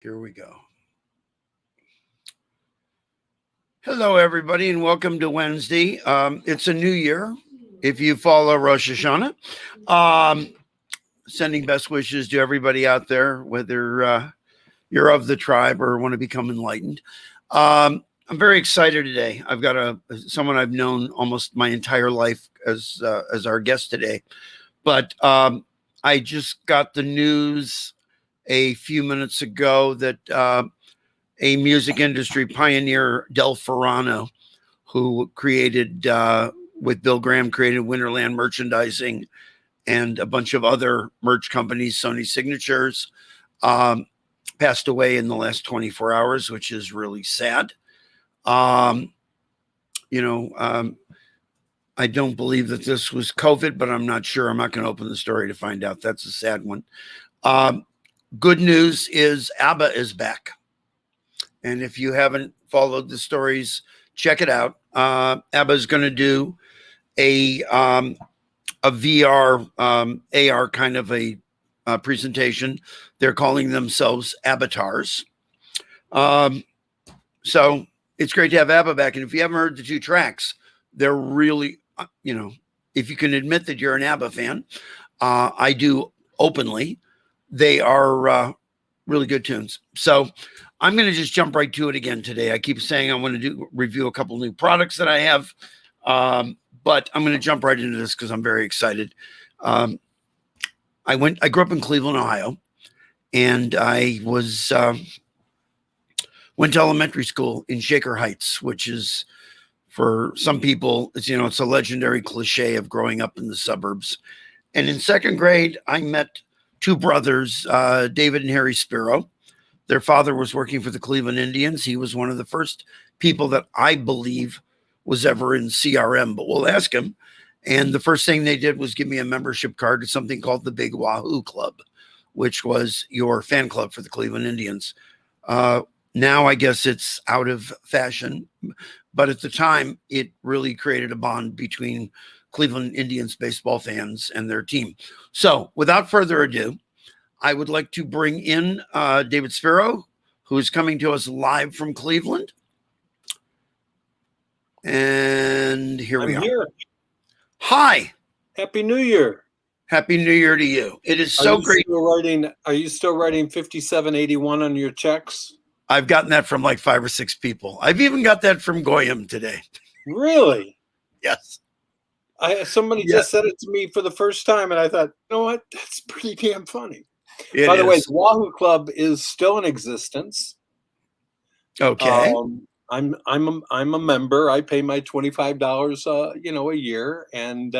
Here we go. Hello, everybody, and welcome to Wednesday. It's a new year. If you follow Rosh Hashanah, sending best wishes to everybody out there, whether you're of the tribe or want to become enlightened. I'm very excited today. I've got someone I've known almost my entire life as our guest today, but I just got the news a few minutes ago that a music industry pioneer, Del Ferrano, who created, with Bill Graham, created Winterland Merchandising and a bunch of other merch companies, Sony Signatures, passed away in the last 24 hours, which is really sad. I don't believe that this was COVID, but I'm not sure. I'm not going to open the story to find out. That's a sad one. Good news is ABBA is back. And if you haven't followed the stories, check it out. ABBA is going to do a VR, AR kind of a presentation. They're calling themselves avatars. So it's great to have ABBA back. And if you haven't heard the two tracks, they're really, if you can admit that you're an ABBA fan, I do openly, they are really good tunes. So I'm going to just jump right to it again today. I keep saying I want to review a couple new products that I have, but I'm going to jump right into this because I'm very excited. I grew up in Cleveland, Ohio, and I went to elementary school in Shaker Heights, which is, for some people, it's a legendary cliche of growing up in the suburbs. And in second grade, I met two brothers, David and Harry Spero. Their father was working for the Cleveland Indians. He was one of the first people that I believe was ever in CRM, but we'll ask him. And the first thing they did was give me a membership card to something called the Big Wahoo Club, which was your fan club for the Cleveland Indians. Now I guess it's out of fashion, but at the time it really created a bond between Cleveland Indians baseball fans and their team. So without further ado, I would like to bring in David Spero, who is coming to us live from Cleveland. And here we are. Here. Hi. Happy New Year. Happy New Year to you. It is so great. Are you still writing 5781 on your checks? I've gotten that from like 5 or 6 people. I've even got that from Goyam today. Really? Yes. Somebody just said it to me for the first time, and I thought, you know what? That's pretty damn funny. By the way, the Wahoo Club is still in existence. Okay. I'm a member. I pay my $25 a year, and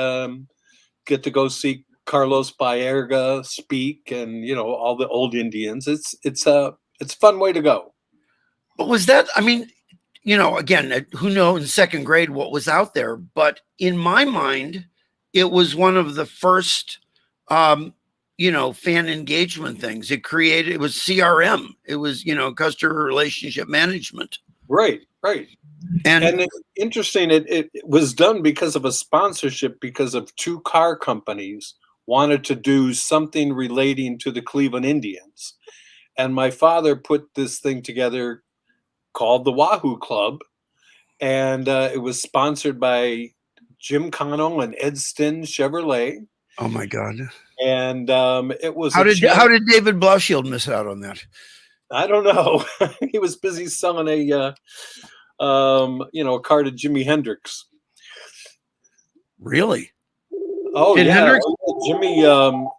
get to go see Carlos Baerga speak, and all the old Indians. It's a fun way to go. But was that? I mean, again, who knows in second grade what was out there? But in my mind, it was one of the first, fan engagement things. It was CRM. It was, customer relationship management. Right. And it's interesting. It was done because of a sponsorship, because of two car companies wanted to do something relating to the Cleveland Indians. And my father put this thing together called the Wahoo Club. And it was sponsored by Jim Connell and Ed Stinn Chevrolet. Oh, my God. And it was how did David Blauschild miss out on that? I don't know. He was busy selling a car to Jimi Hendrix. Really? Oh, yeah. Hendrix?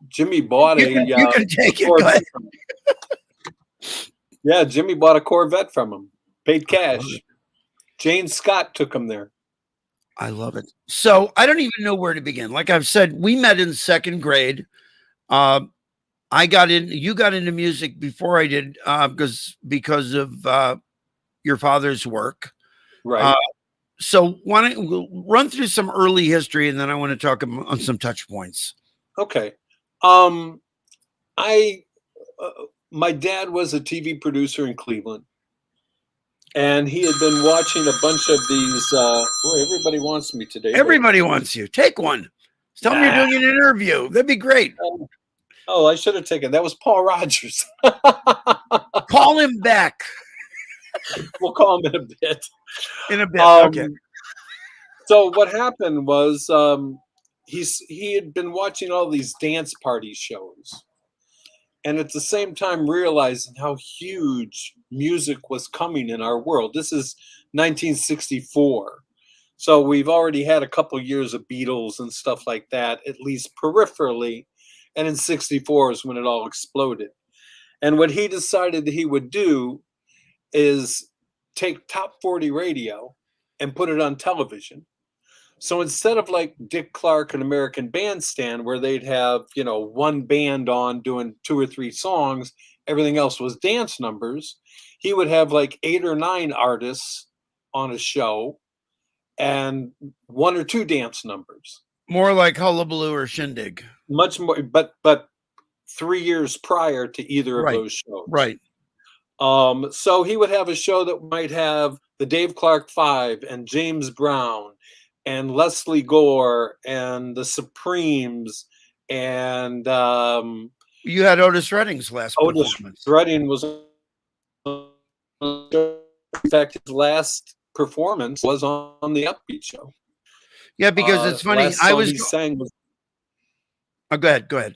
Jimmy bought you can take it. Go ahead. Yeah, Jimmy bought a Corvette from him. Paid cash. Jane Scott took him there. I love it. So I don't even know where to begin. Like I've said, we met in second grade. You got into music before I did, because of your father's work. Right. So we'll run through some early history, and then I want to talk on some touch points. Okay. My dad was a TV producer in Cleveland, and he had been watching a bunch of these. Boy, everybody wants me today. Everybody wants you. Take one. Tell me you're doing an interview. That'd be great. Oh, I should have taken that was Paul Rogers. Call him back We'll call him in a bit. in a bit. Okay. So what happened was he had been watching all these dance party shows, and at the same time realizing how huge music was coming in our world. This is 1964. So we've already had a couple years of Beatles and stuff like that, at least peripherally. And in 64 is when it all exploded. And what he decided that he would do is take top 40 radio and put it on television. So instead of like Dick Clark and American Bandstand, where they'd have, one band on doing 2 or 3 songs, everything else was dance numbers, he would have like 8 or 9 artists on a show and 1 or 2 dance numbers. More like Hullabaloo or Shindig. Much more, but 3 years prior to either of those shows. Right. So he would have a show that might have the Dave Clark Five and James Brown and Leslie Gore and the Supremes and you had Otis Redding's last Otis performance. Redding was, in fact, his last performance was on the Upbeat show. Yeah, because it's funny. I was go ahead.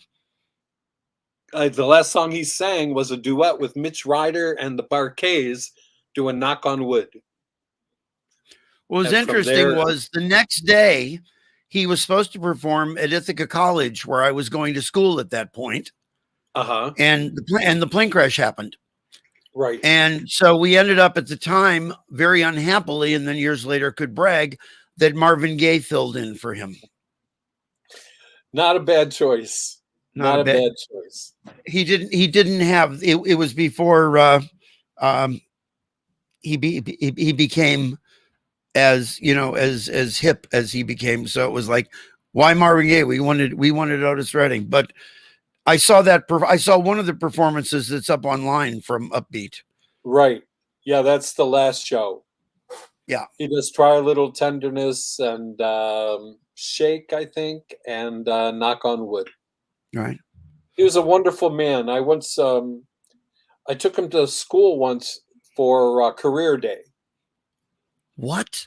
The last song he sang was a duet with Mitch Ryder and the Barkays doing "Knock on Wood." What was interesting was the next day he was supposed to perform at Ithaca College, where I was going to school at that point. And the plane crash happened. Right. And so we ended up at the time very unhappily, and then years later could brag that Marvin Gaye filled in for him. Not a bad choice. Not a bad choice. He didn't have it was before he became as as hip as he became. So it was like, why Marvin Gaye? We wanted Otis Redding. But I saw one of the performances that's up online from Upbeat. Right. Yeah, that's the last show. Yeah. He does Try a Little Tenderness and Shake, I think, and Knock on Wood. Right. He was a wonderful man. I took him to school once for career day. What?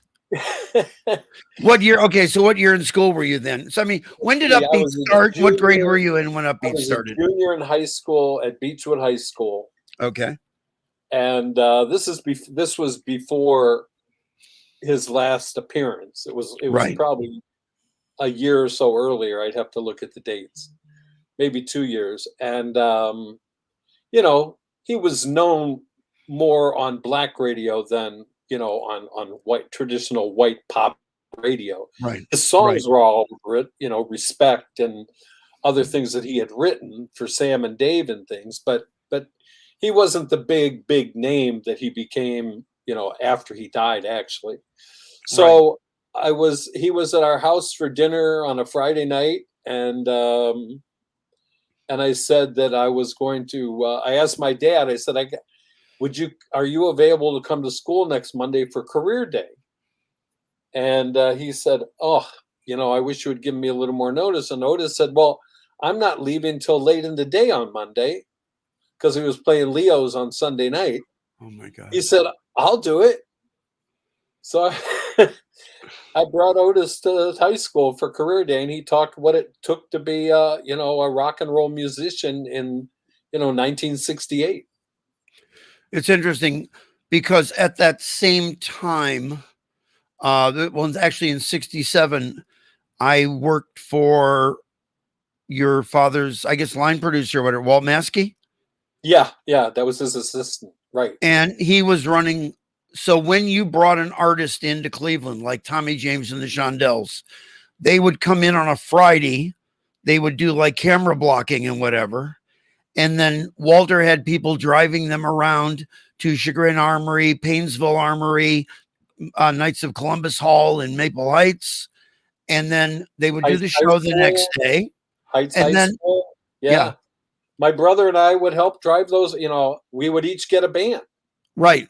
What year? Okay, so what year in school were you then? So I mean, when did Upbeat start? What grade were you in when Upbeat started? Junior in high school at Beechwood High School. Okay. And this was before his last appearance. It was probably a year or so earlier. I'd have to look at the dates. Maybe 2 years. And he was known more on black radio than on white, traditional white pop radio. Right. His songs were all over it, Respect and other things that he had written for Sam and Dave and things, but he wasn't the big name that he became, after he died, actually. So he was at our house for dinner on a Friday night, and I said that I was going to, I asked my dad, I said, are you available to come to school next Monday for career day? And he said, I wish you would give me a little more notice. And Otis said, well, I'm not leaving till late in the day on Monday, because he was playing Leo's on Sunday night. Oh my God. He said, I'll do it. So I brought Otis to high school for career day, and he talked what it took to be a rock and roll musician in 1968. It's interesting because at that same time, actually in 67, I worked for your father's, I guess, line producer, whatever, Walt Maskey. Yeah, that was his assistant, right? And he was running. So when you brought an artist into Cleveland, like Tommy James and the Shondells, they would come in on a Friday. They would do like camera blocking and whatever. And then Walter had people driving them around to Chagrin Armory, Painesville Armory, Knights of Columbus Hall in Maple Heights. And then they would do the show the next day. Heights High School. Yeah. My brother and I would help drive those. We would each get a band. Right.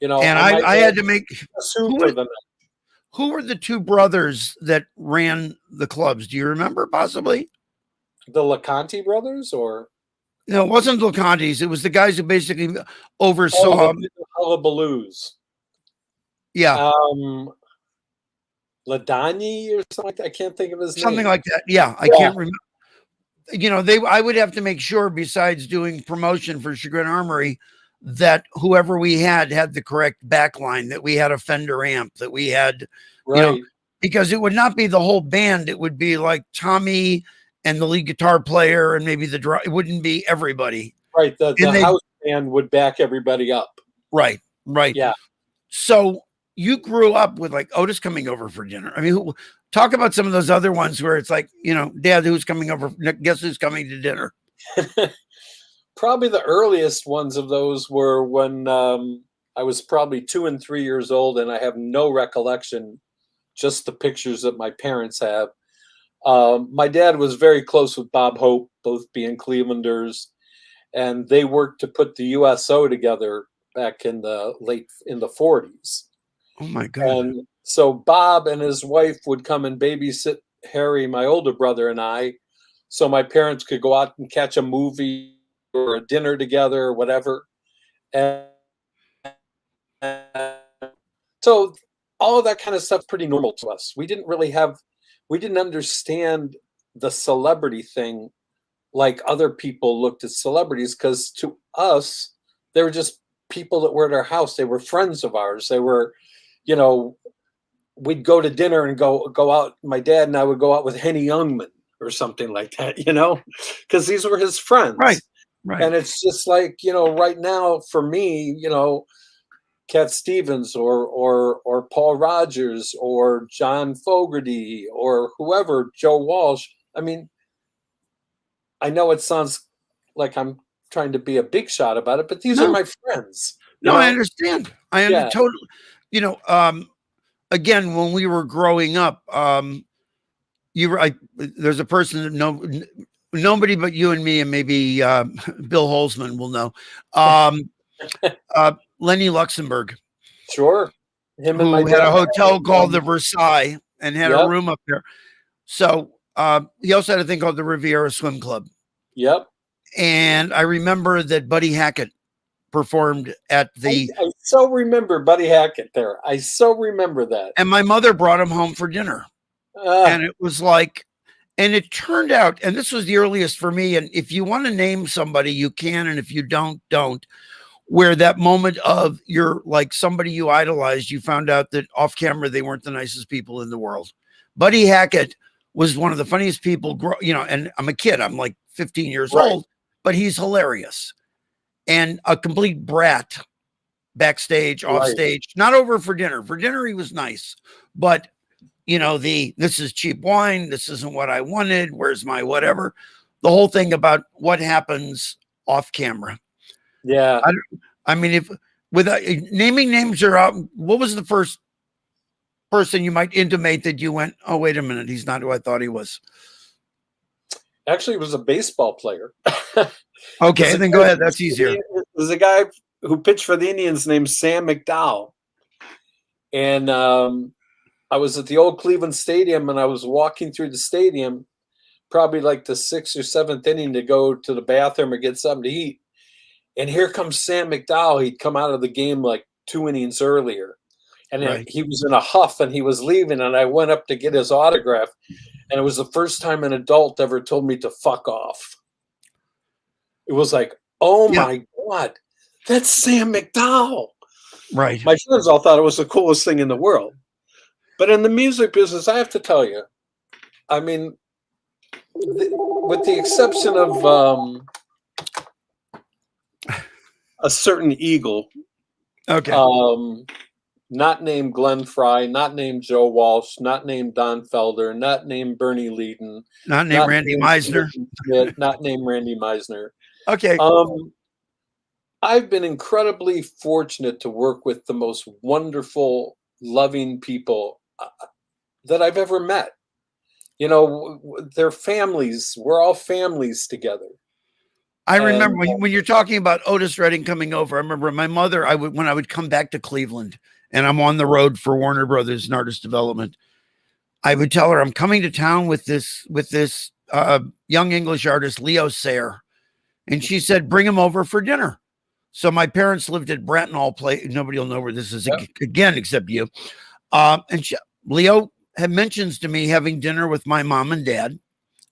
And I had to make who were the 2 brothers that ran the clubs? Do you remember possibly? The LeConte brothers, or No, it wasn't LeConte's. It was the guys who basically oversaw. the Hullabaloos. Yeah, Lavigne or something like that. I can't think of his name. something like that. Yeah, I can't remember. You know, I would have to make sure, besides doing promotion for Chagrin Armory, that whoever we had the correct backline, that we had a Fender amp, that we had, you know, because it would not be the whole band. It would be like Tommy and the lead guitar player and maybe the drum. It wouldn't be everybody. Right. The house band would back everybody up. Right. Right. Yeah. So you grew up with like Otis coming over for dinner. I mean, talk about some of those other ones where it's like, you know, Dad, who's coming over? Guess who's coming to dinner? Probably the earliest ones of those were when I was probably 2 and 3 years old, and I have no recollection, just the pictures that my parents have. My dad was very close with Bob Hope, both being Clevelanders, and they worked to put the USO together back in the 40s. Oh my God. And so Bob and his wife would come and babysit Harry, my older brother, and I, so my parents could go out and catch a movie or a dinner together or whatever. And so all of that kind of stuff's pretty normal to us. We didn't understand the celebrity thing like other people looked at celebrities, because to us, they were just people that were at our house. They were friends of ours. They were, you know, we'd go to dinner and go out. My dad and I would go out with Henny Youngman or something like that, you know, because these were his friends. Right. Right. And it's just like, you know, right now for me, you know, Cat Stevens or Paul Rogers or John Fogerty or whoever, Joe Walsh. I mean, I know it sounds like I'm trying to be a big shot about it, but these are my friends. No, I understand. I understand totally. You know, again, when we were growing up, there's a person that nobody but you and me and maybe Bill Holzman will know. Lenny Luxembourg. Sure. Him and who had a hotel called the Versailles and had a room up there. So he also had a thing called the Riviera Swim Club. Yep. And I remember that Buddy Hackett performed at the... I so remember Buddy Hackett there. I so remember that. And my mother brought him home for dinner. And it was like... And it turned out, and this was the earliest for me, and if you want to name somebody, you can, and if you don't, where that moment of you're like somebody you idolized, you found out that off camera, they weren't the nicest people in the world. Buddy Hackett was one of the funniest people, you know, and I'm a kid, I'm like 15 years old, but he's hilarious and a complete brat backstage, off stage, not over for dinner. For dinner, he was nice, but you know, this is cheap wine. This isn't what I wanted. Where's my whatever? The whole thing about what happens off camera. Yeah. I mean, if without naming names are out, what was the first person you might intimate that you went, oh, wait a minute, he's not who I thought he was? Actually, it was a baseball player. Okay, then go ahead. That's easier. There's a guy who pitched for the Indians named Sam McDowell. And I was at the old Cleveland Stadium, and I was walking through the stadium, probably like the 6th or 7th inning, to go to the bathroom or get something to eat. And here comes Sam McDowell. He'd come out of the game like 2 innings earlier. And he was in a huff and he was leaving. And I went up to get his autograph. And it was the first time an adult ever told me to fuck off. It was like, oh my God, that's Sam McDowell. Right. My friends all thought it was the coolest thing in the world. But in the music business, I have to tell you, I mean, with the exception of a certain Eagle, not named Glenn Frey, not named Joe Walsh, not named Don Felder, not named Bernie Leadon, not named Randy Meisner, not named Randy Meisner. Okay. I've been incredibly fortunate to work with the most wonderful, loving people that I've ever met. You know, they're families. We're all families together. I remember when you're talking about Otis Redding coming over, I remember my mother, when I would come back to Cleveland and I'm on the road for Warner Brothers and Artist Development, I would tell her I'm coming to town with this young English artist, Leo Sayer. And she said, bring him over for dinner. So my parents lived at Brattonall Place. Nobody will know where this is again, except you. Leo had mentions to me having dinner with my mom and dad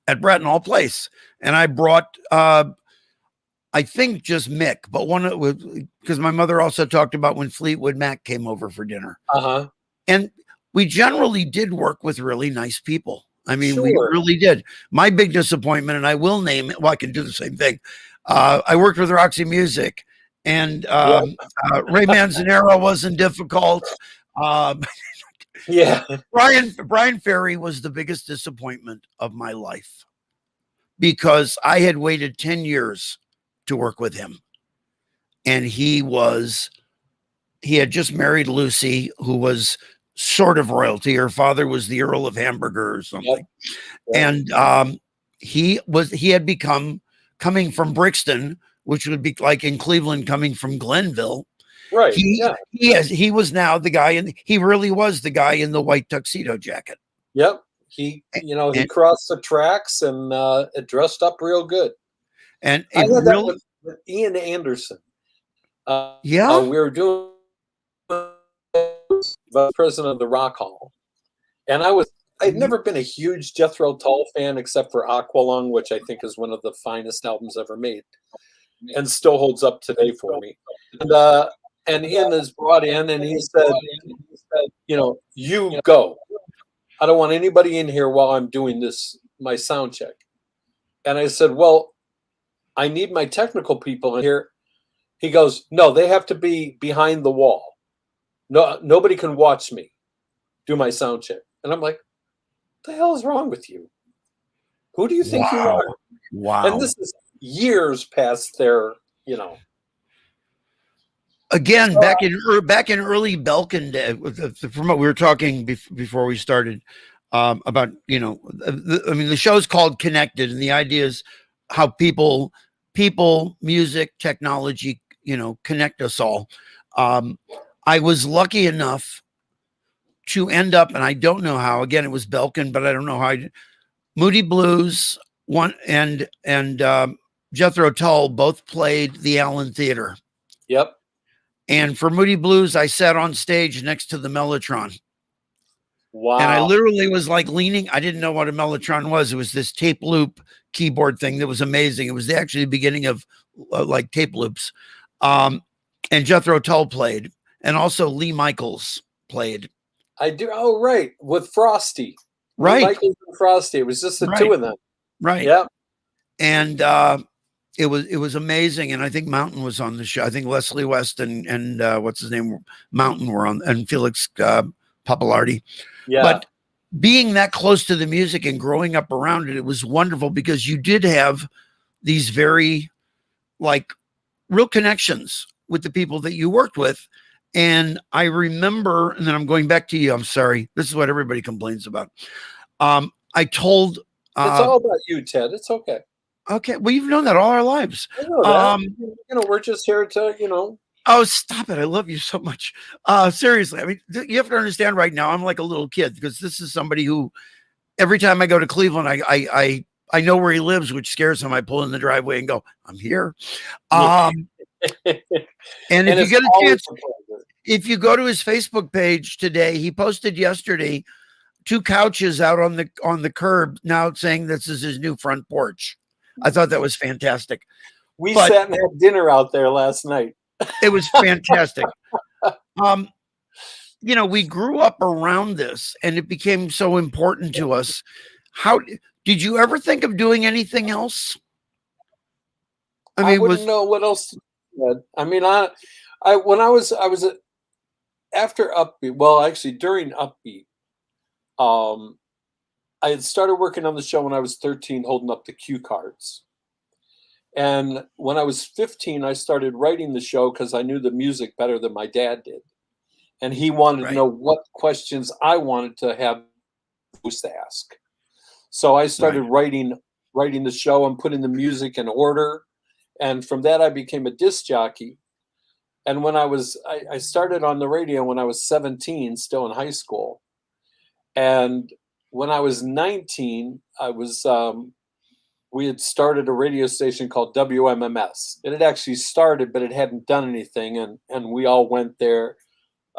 at Brattonall Place. And I brought, I think just Mick, but because my mother also talked about when Fleetwood Mac came over for dinner. And we generally did work with really nice people. I mean, we really did. My big disappointment, and I will name it. Well, I can do the same thing. I worked with Roxy Music, and Ray Manzanero wasn't difficult. Brian Ferry was the biggest disappointment of my life because I had waited 10 years to work with him, and he had just married Lucy, who was sort of royalty. Her father was the Earl of Hamburger or something. And he had become, coming from Brixton, which would be like in Cleveland coming from Glenville. Right. He was now the guy, and he really was the guy in the white tuxedo jacket. Yep. He crossed the tracks and it dressed up real good. And I had that with Ian Anderson. We were doing vice president of the Rock Hall, and I'd never been a huge Jethro Tull fan except for Aqualung, which I think is one of the finest albums ever made, and still holds up today for me. And Ian is brought in, and he said, you go. I don't want anybody in here while I'm doing my sound check. And I said, well, I need my technical people in here. He goes, no, they have to be behind the wall. No, nobody can watch me do my sound check. And I'm like, what the hell is wrong with you? Who do you think you are? Wow. And this is years past their, Again, back in early Belkin day, from what we were talking before we started about, the show's called Connected, and the idea is how people, music, technology, connect us all. I was lucky enough to end up, and I don't know how. Again, it was Belkin, but I don't know how. Moody Blues and Jethro Tull both played the Allen Theater. Yep. And for Moody Blues, I sat on stage next to the Mellotron. Wow. And I literally was like leaning. I didn't know what a Mellotron was. It was this tape loop keyboard thing that was amazing. It was actually the beginning of like tape loops. And Jethro Tull played. And also Lee Michaels played. I do. Oh, right. With Frosty. Right. Lee Michaels and Frosty. It was just the two of them. Right. Yeah. And it was amazing. And I think Mountain was on the show. I think Leslie West and what's his name? Mountain were on, and Felix Papalardi. Yeah. But being that close to the music and growing up around it, it was wonderful because you did have these very real connections with the people that you worked with. And I remember, and then I'm going back to you. I'm sorry. This is what everybody complains about. I told. It's all about you, Ted. It's okay. Okay. Well, you've known that all our lives. I know that. We're just here to, Oh, stop it. I love you so much. Seriously. I mean, you have to understand right now, I'm like a little kid because this is somebody who every time I go to Cleveland, I know where he lives, which scares him. I pull in the driveway and go, I'm here. And if you get a chance, if you go to his Facebook page today, he posted yesterday 2 couches out on the curb now saying this is his new front porch. I thought that was fantastic. We sat and had dinner out there last night. It was fantastic. We grew up around this and it became so important to us. How did you ever think of doing anything else? I wouldn't know what else. I mean, when I was after Upbeat, well, actually during Upbeat, I had started working on the show when I was 13, holding up the cue cards. And when I was 15, I started writing the show because I knew the music better than my dad did. And he wanted to know what questions I wanted to have to ask. So I started writing the show and putting the music in order. And from that, I became a disc jockey. And when I started on the radio when I was 17, still in high school. And when I was 19, I was we had started a radio station called WMMS. It had actually started, but it hadn't done anything. And we all went there,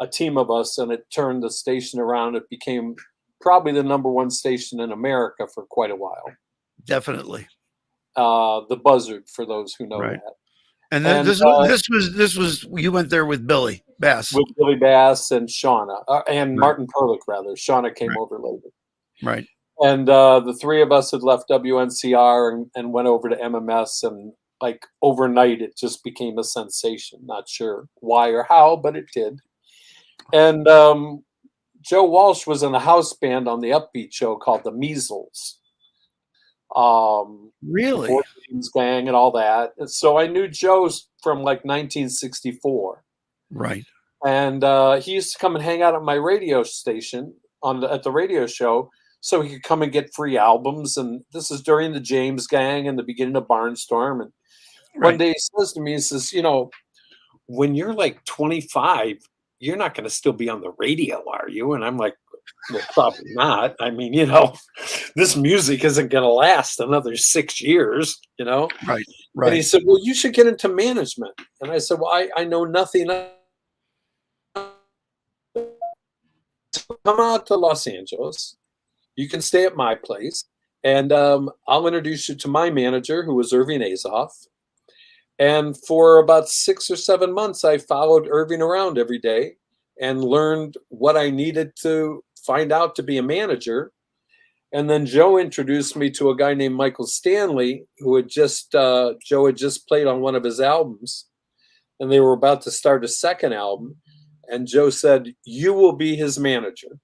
a team of us, and it turned the station around. It became probably the #1 station in America for quite a while. Definitely. The Buzzard, for those who know that. And this was you went there with Billy Bass. With Billy Bass and Shauna, and Martin Perlich, rather. Shauna came over later. Right. And the three of us had left WNCR and went over to MMS, and like overnight it just became a sensation. Not sure why or how, but it did. And Joe Walsh was in a house band on the Upbeat show called the Measles. Really? James Gang and all that. And so I knew Joe's from like 1964. Right. And he used to come and hang out at my radio station at the radio show, so he could come and get free albums. And this is during the James Gang and the beginning of Barnstorm. And one day he says to me, he says, you know, when you're like 25, you're not going to still be on the radio, are you? And I'm like, well, probably not. I mean, you know, this music isn't going to last another 6 years, you know? Right. And he said, well, you should get into management. And I said, well, I know nothing. Come out to Los Angeles. You can stay at my place. And I'll introduce you to my manager, who was Irving Azoff. And for about 6 or 7 months, I followed Irving around every day and learned what I needed to find out to be a manager. And then Joe introduced me to a guy named Michael Stanley, who had Joe had just played on one of his albums, and they were about to start a second album. And Joe said, you will be his manager.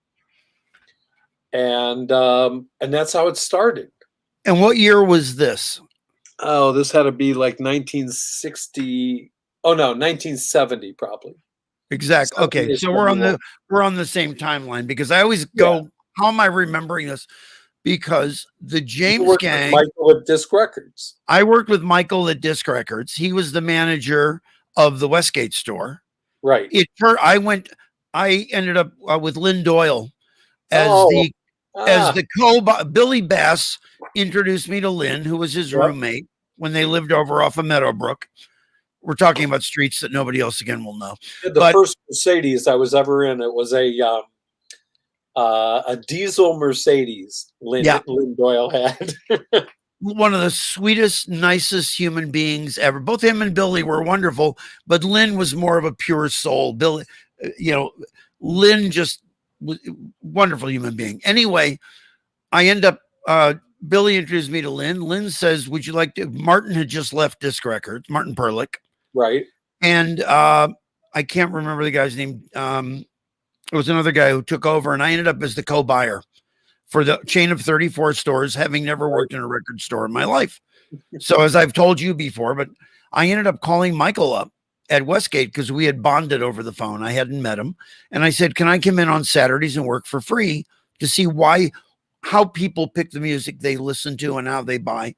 And that's how it started. And what year was this? Oh, this had to be like 1960. Oh no, 1970 probably. Exactly. Okay, so we're on the same timeline, because I always go, how am I remembering this? Because the James Gang, Michael at Disc Records. I worked with Michael at Disc Records. He was the manager of the Westgate store. Right. I ended up with Lynn Doyle as Billy Bass introduced me to Lynn, who was his roommate when they lived over off of Meadowbrook. We're talking about streets that nobody else again will know. The first Mercedes I was ever in, it was a diesel Mercedes. Lynn Doyle had. One of the sweetest, nicest human beings ever. Both him and Billy were wonderful, but Lynn was more of a pure soul. Billy, Lynn just was a wonderful human being. Anyway, I end up, Billy introduced me to Lynn. Lynn says, would you like to, Martin had just left Disc Records, Martin Perlich. Right. And I can't remember the guy's name. It was another guy who took over, and I ended up as the co-buyer for the chain of 34 stores, having never worked in a record store in my life. So as I've told you before, but I ended up calling Michael up at Westgate because we had bonded over the phone. I hadn't met him. And I said, can I come in on Saturdays and work for free to see how people pick the music they listen to and how they buy?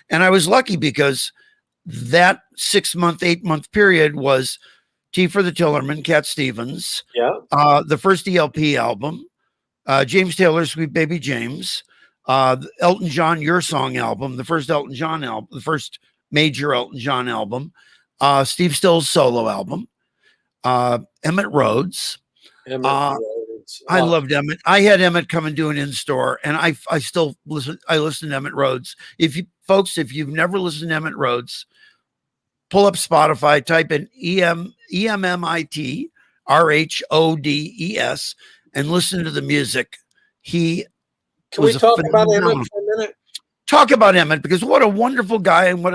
And I was lucky because that 6-month, 8-month period was Tea for the Tillerman, Cat Stevens, the first ELP album, James Taylor's Sweet Baby James, Elton John, Your Song album, the first Elton John album, the first major Elton John album, Steve Still's solo album, Emmett Rhodes. I loved Emmett. I had Emmett come and do an in-store, and I still listen. I listen to Emmett Rhodes. If you've never listened to Emmett Rhodes, pull up Spotify, type in EMMIT RHODES, and listen to the music. Can we talk about Emmett for a minute? Talk about Emmett, because what a wonderful guy, and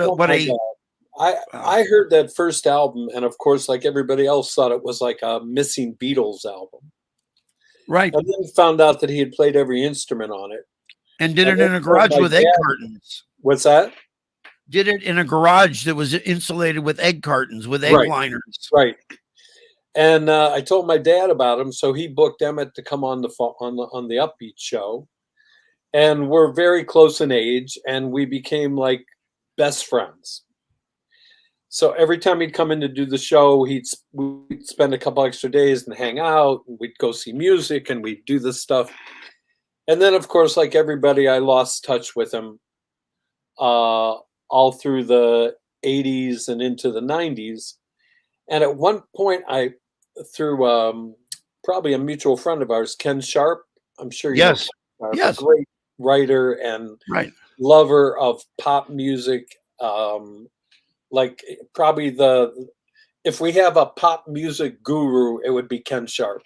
I heard that first album, and of course, like everybody else, thought it was like a missing Beatles album. Right. And then found out that he had played every instrument on it. And did it in a garage with egg cartons. What's that? Did it in a garage that was insulated with egg cartons, with egg liners. Right. And I told my dad about him, so he booked Emmett to come on the Upbeat show. And we're very close in age, and we became like best friends. So every time he'd come in to do the show, we'd spend a couple extra days and hang out, and we'd go see music, and we'd do this stuff. And then, of course, like everybody, I lost touch with him. all through the 80s and into the 90s. And at one point, through probably a mutual friend of ours, Ken Sharp, I'm sure you know Yes. Ken Sharp, a Yes. great writer and Right. lover of pop music. Like probably if we have a pop music guru, it would be Ken Sharp.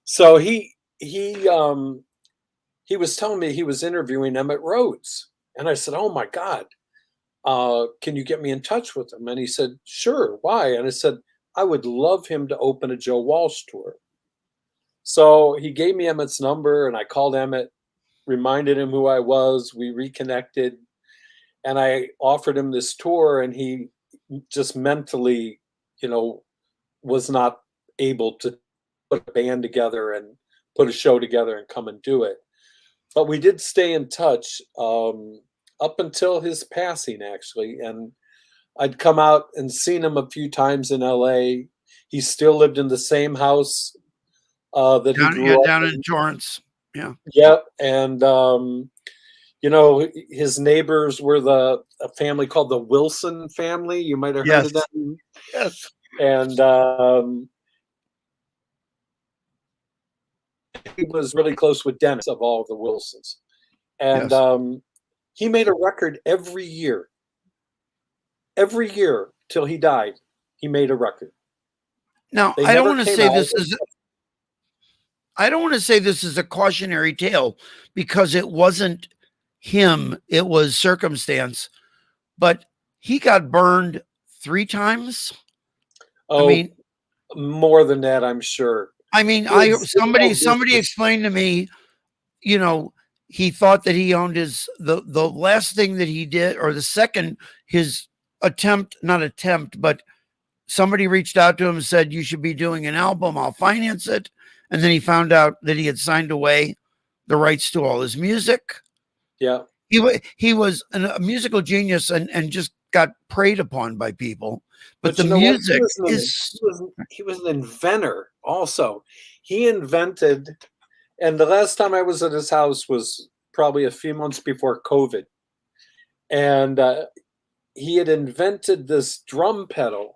So he was telling me he was interviewing Emmett Rhodes, and I said, "Oh my God, can you get me in touch with him?" And he said, "Sure, why?" And I said, "I would love him to open a Joe Walsh tour." So he gave me Emmett's number, and I called Emmett, reminded him who I was. We reconnected, and I offered him this tour, and he just mentally, you know, was not able to put a band together and put a show together and come and do it. But we did stay in touch up until his passing, actually. And I'd come out and seen him a few times in LA. He still lived in the same house that he Down, yeah, grew up down in in. Torrance. Yeah. Yep. And, you know, his neighbors were a family called the Wilson family. You might have heard Yes. of them. Yes. And he was really close with Dennis of all of the Wilsons. And Yes. he made a record every year till he died. He made a record. Now, They I don't never want to came say out. this is I don't want to say this is a cautionary tale because it wasn't him, it was circumstance, but he got burned 3 times. I Oh, mean, more than that, I'm sure. somebody explained to me, you know, he thought that he owned the last thing that he did, or the second, his not attempt, but somebody reached out to him and said, "You should be doing an album. I'll finance it." And then he found out that he had signed away the rights to all his music. Yeah. He was a musical genius and just got preyed upon by people. But the you know what? music is He was an inventor also. He invented, and the last time I was at his house was probably a few months before COVID. And he had invented this drum pedal.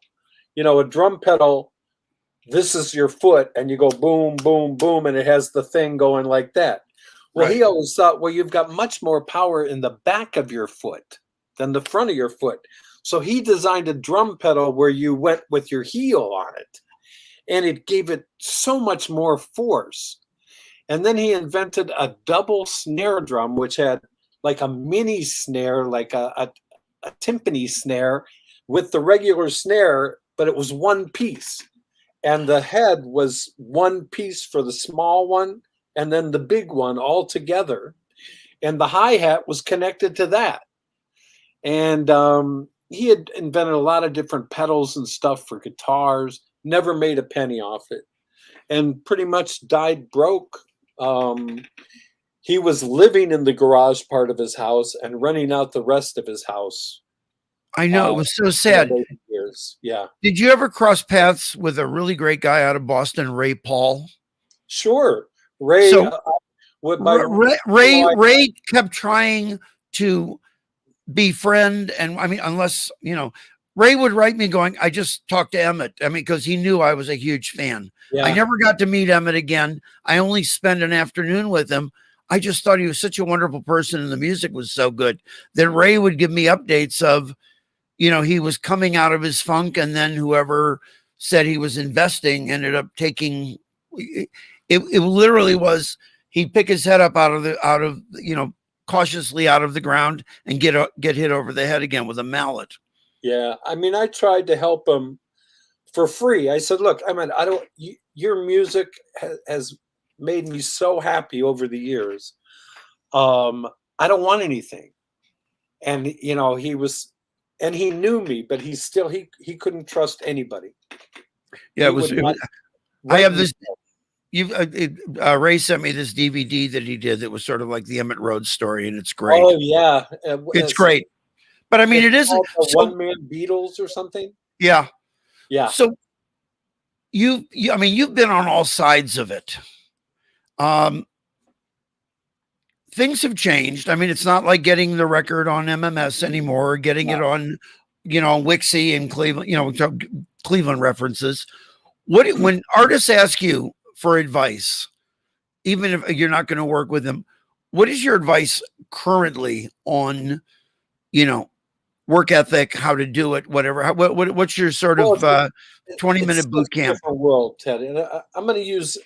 You know, a drum pedal, this is your foot, and you go boom, boom, boom, and it has the thing going like that. Well, right. he always thought, well, you've got much more power in the back of your foot than the front of your foot. So he designed a drum pedal where you went with your heel on it, and it gave it so much more force. And then he invented a double snare drum, which had like a mini snare, like a timpani snare with the regular snare, but it was one piece. And the head was one piece for the small one and then the big one all together. And the hi-hat was connected to that. And he had invented a lot of different pedals and stuff for guitars, never made a penny off it, and pretty much died broke. He was living in the garage part of his house and renting out the rest of his house. I know, it was so For the sad. later years. Yeah. Did you ever cross paths with a really great guy out of Boston, Ray Paul? Sure. Ray, So Ray, Ray kept trying to befriend, and I mean, unless Ray would write me going, "I just talked to Emmett." I mean, because he knew I was a huge fan. yeah. I never got to meet Emmett again. I only spent an afternoon with him. I just thought he was such a wonderful person, and the music was so good. Then Ray would give me updates of, he was coming out of his funk, and then whoever said he was investing ended up taking it. It literally was, he'd pick his head up out of cautiously out of the ground and get hit over the head again with a mallet. Yeah. I mean, I tried to help him for free. I said, look, your music has made me so happy over the years. I don't want anything. And, he knew me, but he couldn't trust anybody. Yeah, I have this. Ray sent me this DVD that he did that was sort of like the Emmett Rhodes story, and it's great. Oh yeah, it's great. But I mean, it isn't one-man Beatles or something. Yeah, yeah. So you've been on all sides of it. things have changed. I mean, it's not like getting the record on MMS anymore, or getting it on, Wixie and Cleveland, Cleveland references. When artists ask you for advice, even if you're not going to work with them, what is your advice currently on, work ethic, how to do it, whatever? What's your sort of 20-minute boot camp? Different world, Ted. And I'm going to use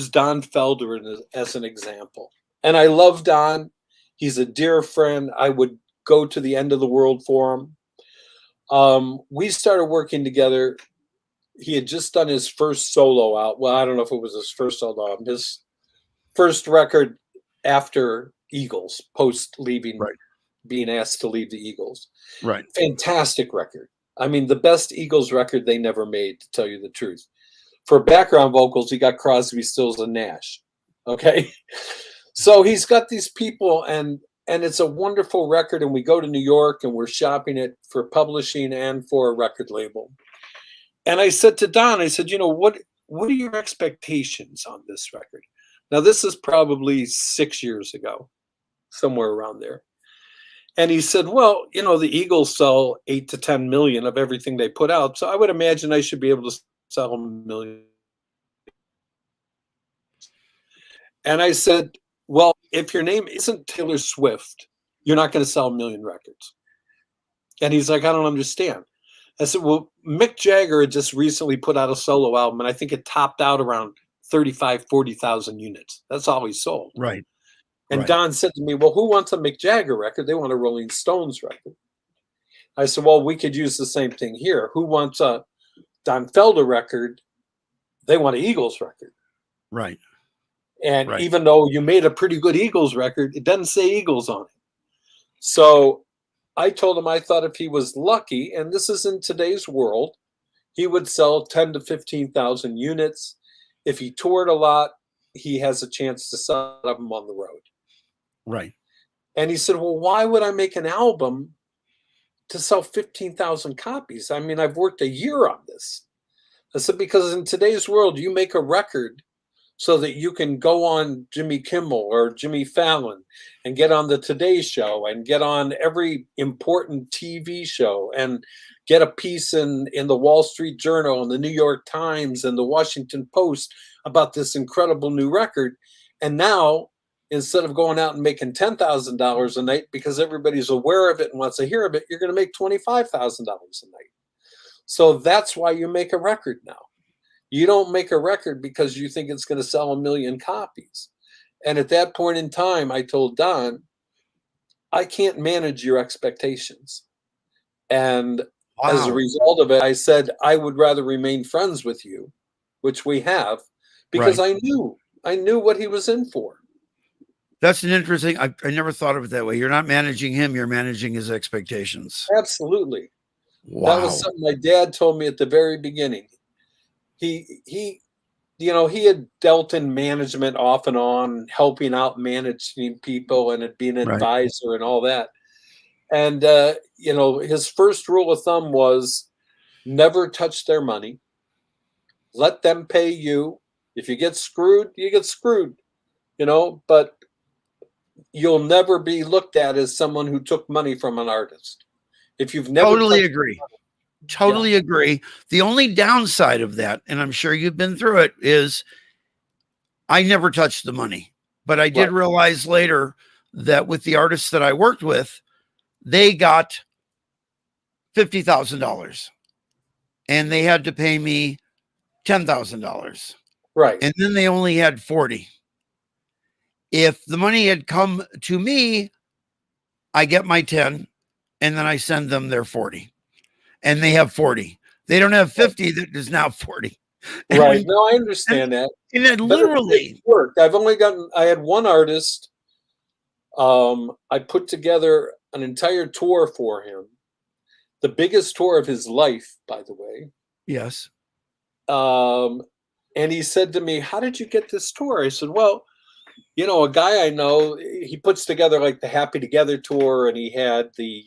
Don Felder as an example. And I love Don. He's a dear friend. I would go to the end of the world for him. We started working together. He had just done his first solo out. Well, I don't know if it was his first solo album. His first record after Eagles, post leaving, being asked to leave the Eagles. Right. Fantastic record. I mean, the best Eagles record they never made, to tell you the truth. For background vocals, he got Crosby, Stills, and Nash. Okay? So he's got these people, and it's a wonderful record, and we go to New York, and we're shopping it for publishing and for a record label. And I said to Don, I said, what are your expectations on this record? Now, this is probably 6 years ago, somewhere around there. And he said, well, the Eagles sell 8 to 10 million of everything they put out. So I would imagine I should be able to sell a million. And I said, well, if your name isn't Taylor Swift, you're not going to sell a million records. And he's like, I don't understand. I said, well, Mick Jagger had just recently put out a solo album, and I think it topped out around 35, 40,000 units. That's all he sold. Right. And Don said to me, well, who wants a Mick Jagger record? They want a Rolling Stones record. I said, well, we could use the same thing here. Who wants a Don Felder record? They want an Eagles record. Right. And even though you made a pretty good Eagles record, it doesn't say Eagles on it. So I told him I thought if he was lucky, and this is in today's world, he would sell 10 to 15,000 units. If he toured a lot, he has a chance to sell them on the road. Right. And he said, well, why would I make an album to sell 15,000 copies? I mean, I've worked a year on this. I said, because in today's world, you make a record so that you can go on Jimmy Kimmel or Jimmy Fallon and get on the Today Show and get on every important TV show and get a piece in the Wall Street Journal and the New York Times and the Washington Post about this incredible new record. And now, instead of going out and making $10,000 a night because everybody's aware of it and wants to hear of it, you're going to make $25,000 a night. So that's why you make a record now. You don't make a record because you think it's going to sell a million copies. And at that point in time, I told Don, I can't manage your expectations. And as a result of it, I said, I would rather remain friends with you, which we have, because I knew what he was in for. That's an interesting, I never thought of it that way. You're not managing him, you're managing his expectations. Absolutely. Wow. That was something my dad told me at the very beginning. He had dealt in management off and on, helping out managing people and being an advisor and all that. And, his first rule of thumb was never touch their money. Let them pay you. If you get screwed, you get screwed, but you'll never be looked at as someone who took money from an artist. If you've never totally agree. The only downside of that, and I'm sure you've been through it, is I never touched the money. But I did realize later that with the artists that I worked with, they got $50,000 and they had to pay me $10,000. Right. And then they only had 40. If the money had come to me, I get my 10 and then I send them their 40. And they have 40. They don't have 50 that is now 40. Right. No, I understand that. And it literally worked. I had one artist. I put together an entire tour for him. The biggest tour of his life, by the way. Yes. And he said to me, how did you get this tour? I said, well, a guy I know, he puts together like the Happy Together tour, and he had the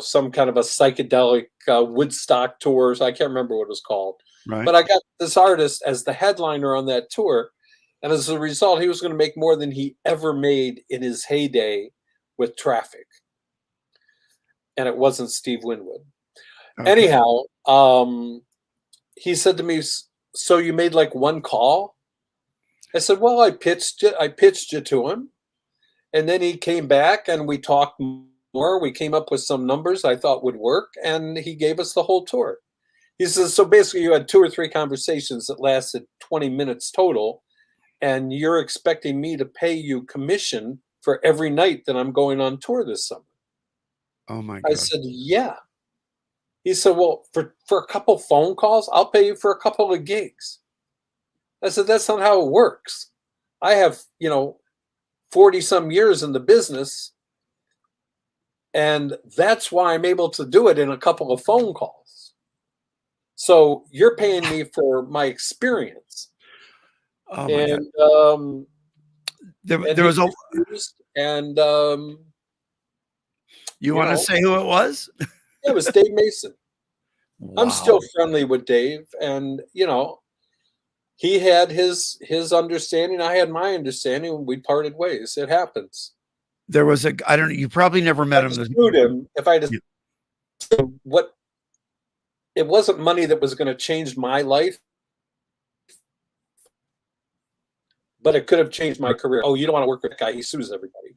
some kind of a psychedelic Woodstock tours. I can't remember what it was called. Right. But I got this artist as the headliner on that tour. And as a result, he was going to make more than he ever made in his heyday with Traffic. And it wasn't Steve Winwood. Okay. Anyhow, he said to me, "So you made like one call?" I said, "Well, I pitched you to him, and then he came back and we talked more. We came up with some numbers I thought would work, and he gave us the whole tour." He says, "So basically, you had 2 or 3 conversations that lasted 20 minutes total, and you're expecting me to pay you commission for every night that I'm going on tour this summer?" Oh my I God. said, "Yeah." He said, "Well, for a couple phone calls, I'll pay you for a couple of gigs." I said, "That's not how it works. I have, 40 some years in the business, and that's why I'm able to do it in a couple of phone calls. So you're paying me for my experience." Oh my God. And There and was he a. refused, and You want to say who it was? it was Dave Mason. Wow. I'm still friendly with Dave, and he had his understanding, I had my understanding, and we parted ways. It happens. There was a. I don't know. You probably never met I him. sued him if I just Yeah. what it wasn't money that was going to change my life, but it could have changed my career. Oh, you don't want to work with that guy. He sues everybody.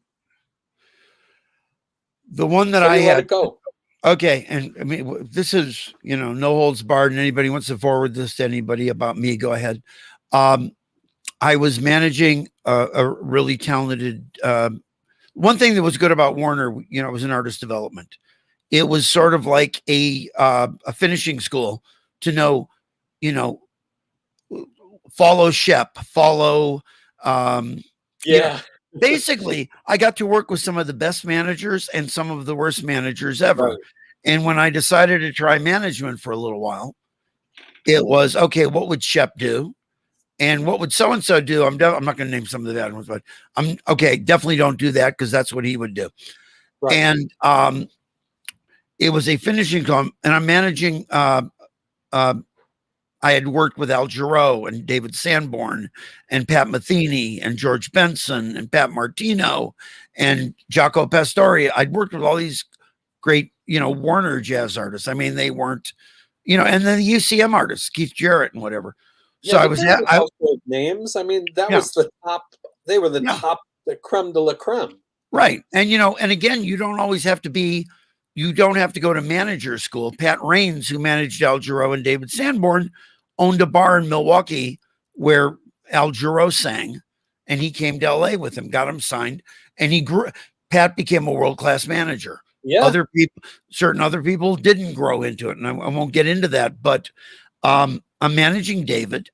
The one that So I we let had. it go. Okay, and I mean, this is no holds barred, and anybody wants to forward this to anybody about me, go ahead. I was managing a really talented. One thing that was good about Warner, it was an artist development. It was sort of like a finishing school to know, follow Shep, follow. Yeah. Basically, I got to work with some of the best managers and some of the worst managers ever. Right. And when I decided to try management for a little while, it was okay. What would Shep do? And what would so and so do? I'm not going to name some of the bad ones, but I'm okay. Definitely don't do that because that's what he would do. Right. And it was a finishing column, and I'm managing. I had worked with Al Jarreau and David Sanborn and Pat Metheny and George Benson and Pat Martino and Jaco Pastori. I'd worked with all these great, Warner jazz artists. I mean, they weren't, and then the UCM artists, Keith Jarrett and whatever. So Yeah, I was household names. I mean, that was the top. They were the top, the creme de la creme. Right. And, and again, you don't have to go to manager school. Pat Raines, who managed Al Jarreau and David Sanborn, owned a bar in Milwaukee where Al Jarreau sang, and he came to LA with him, got him signed, and he grew. Pat became a world-class manager. Yeah. Certain other people didn't grow into it, and I won't get into that, but I'm managing David,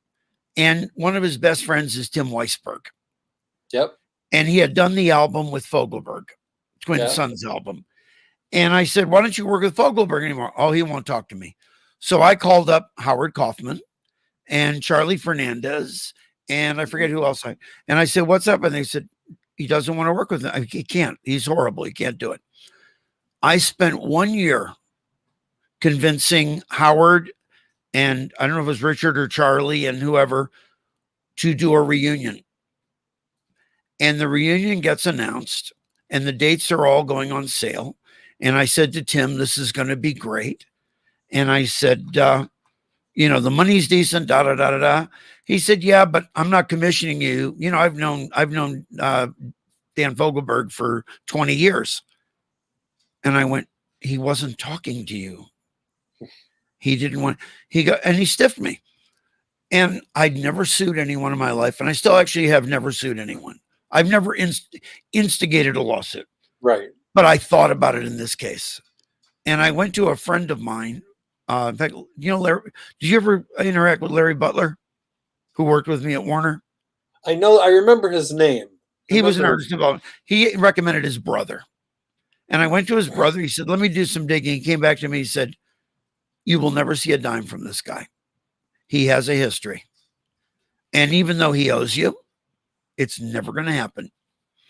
and one of his best friends is Tim Weisberg. Yep. And he had done the album with Fogelberg, Twin Sons album. And I said, "Why don't you work with Fogelberg anymore?" "Oh, he won't talk to me." So I called up Howard Kaufman and Charlie Fernandez, and I forget who else. And I said, "What's up?" And they said, "He doesn't want to work with him. He can't. He's horrible. He can't do it." I spent 1 year convincing Howard and I don't know if it was Richard or Charlie and whoever to do a reunion. And the reunion gets announced, and the dates are all going on sale. And I said to Tim, "This is going to be great." And I said, "The money's decent, da da da da da." He said, "Yeah, but I'm not commissioning you. I've known Dan Fogelberg for 20 years." And I went, "He wasn't talking to you. He didn't want." And he stiffed me. And I'd never sued anyone in my life, and I still actually have never sued anyone. I've never instigated a lawsuit. Right. But I thought about it in this case. And I went to a friend of mine. In fact, Larry, did you ever interact with Larry Butler, who worked with me at Warner? I remember his name. He was an artist development. He recommended his brother. And I went to his brother. He said, "Let me do some digging." He came back to me. He said, "You will never see a dime from this guy. He has a history. And even though he owes you, it's never going to happen."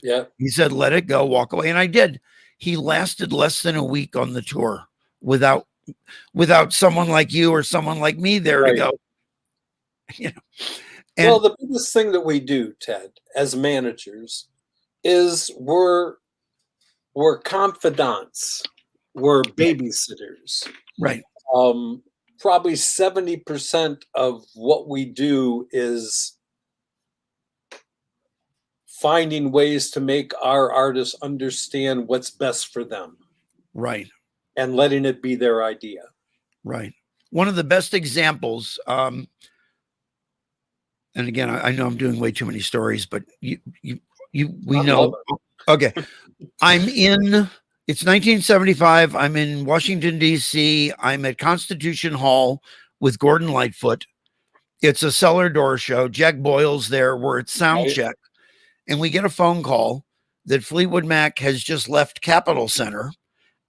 Yeah. He said, "Let it go, walk away." And I did. He lasted less than a week on the tour without someone like you or someone like me there to go. And well, the biggest thing that we do, Ted, as managers, is we're confidants, we're babysitters. right, Probably 70% of what we do is finding ways to make our artists understand what's best for them right, and letting it be their idea. right. One of the best examples, and again, I know I'm doing way too many stories, but we know. Okay, it's 1975. I'm in Washington, D.C. I'm at Constitution Hall with Gordon Lightfoot. It's a cellar door show. Jack Boyle's there. We're at sound check. And we get a phone call that Fleetwood Mac has just left Capitol Center,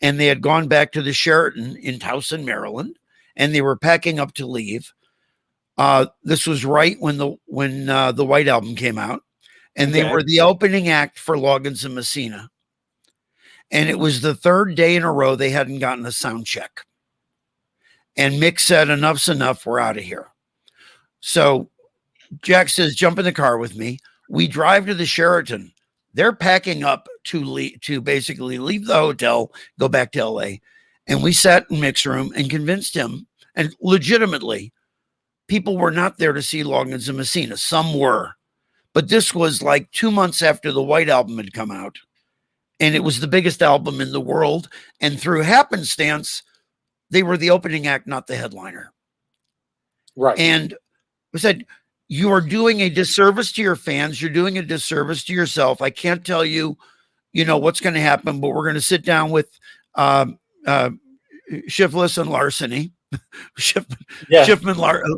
and they had gone back to the Sheraton in Towson, Maryland, and they were packing up to leave. This was right when the White Album came out, and they were the opening act for Loggins and Messina. And it was the third day in a row they hadn't gotten a sound check. And Mick said, "Enough's enough. We're out of here." So Jack says, "Jump in the car with me." We drive to the Sheraton. They're packing up to basically leave the hotel, go back to LA. And we sat in Mick's room and convinced him, and legitimately, people were not there to see Loggins and Messina. Some were. But this was like 2 months after the White Album had come out. And it was the biggest album in the world. And through happenstance, they were the opening act, not the headliner. Right. And we said, you are doing a disservice to your fans. You're doing a disservice to yourself. I can't tell you, what's going to happen, but we're going to sit down with Shiftless and Larceny.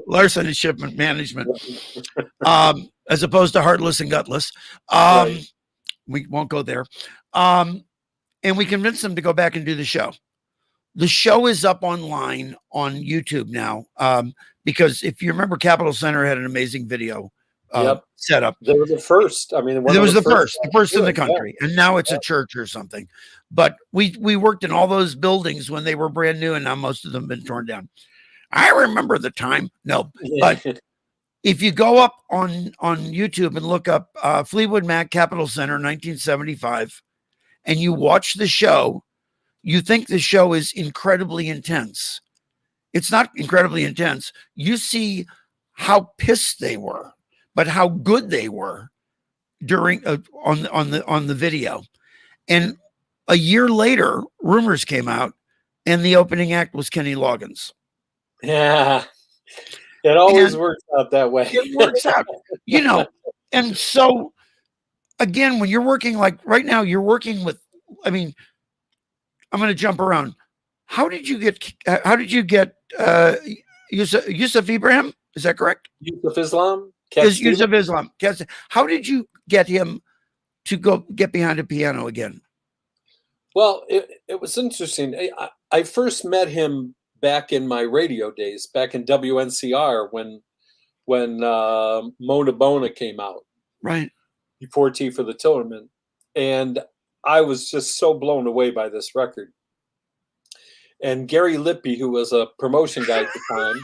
Larson and Shipment Management, as opposed to Heartless and Gutless. We won't go there. And we convinced them to go back and do the show. The show is up online on YouTube now. Because if you remember, Capitol Center had an amazing video setup. They were the first. I mean, it was the first in the country, and now it's a church or something. But we worked in all those buildings when they were brand new, and now most of them have been torn down. I remember the time. No, but if you go up on YouTube and look up Fleetwood Mac Capitol Center 1975, and you watch the show, you think the show is incredibly intense. It's not incredibly intense. You see how pissed they were, but how good they were during on the video. And a year later, rumors came out, and the opening act was Kenny Loggins. Yeah, it always works out that way. It works out, And so, again, when you're working like right now, you're working with. I mean, I'm going to jump around. How did you get Yusuf Ibrahim? Is that correct? Yusuf Islam. Yusuf Islam. How did you get him to go get behind a piano again? Well, it was interesting. I first met him back in my radio days, back in WNCR when Mona Bona came out. Right. Before Tea for the Tillerman. And I was just so blown away by this record. And Gary Lippy, who was a promotion guy at the time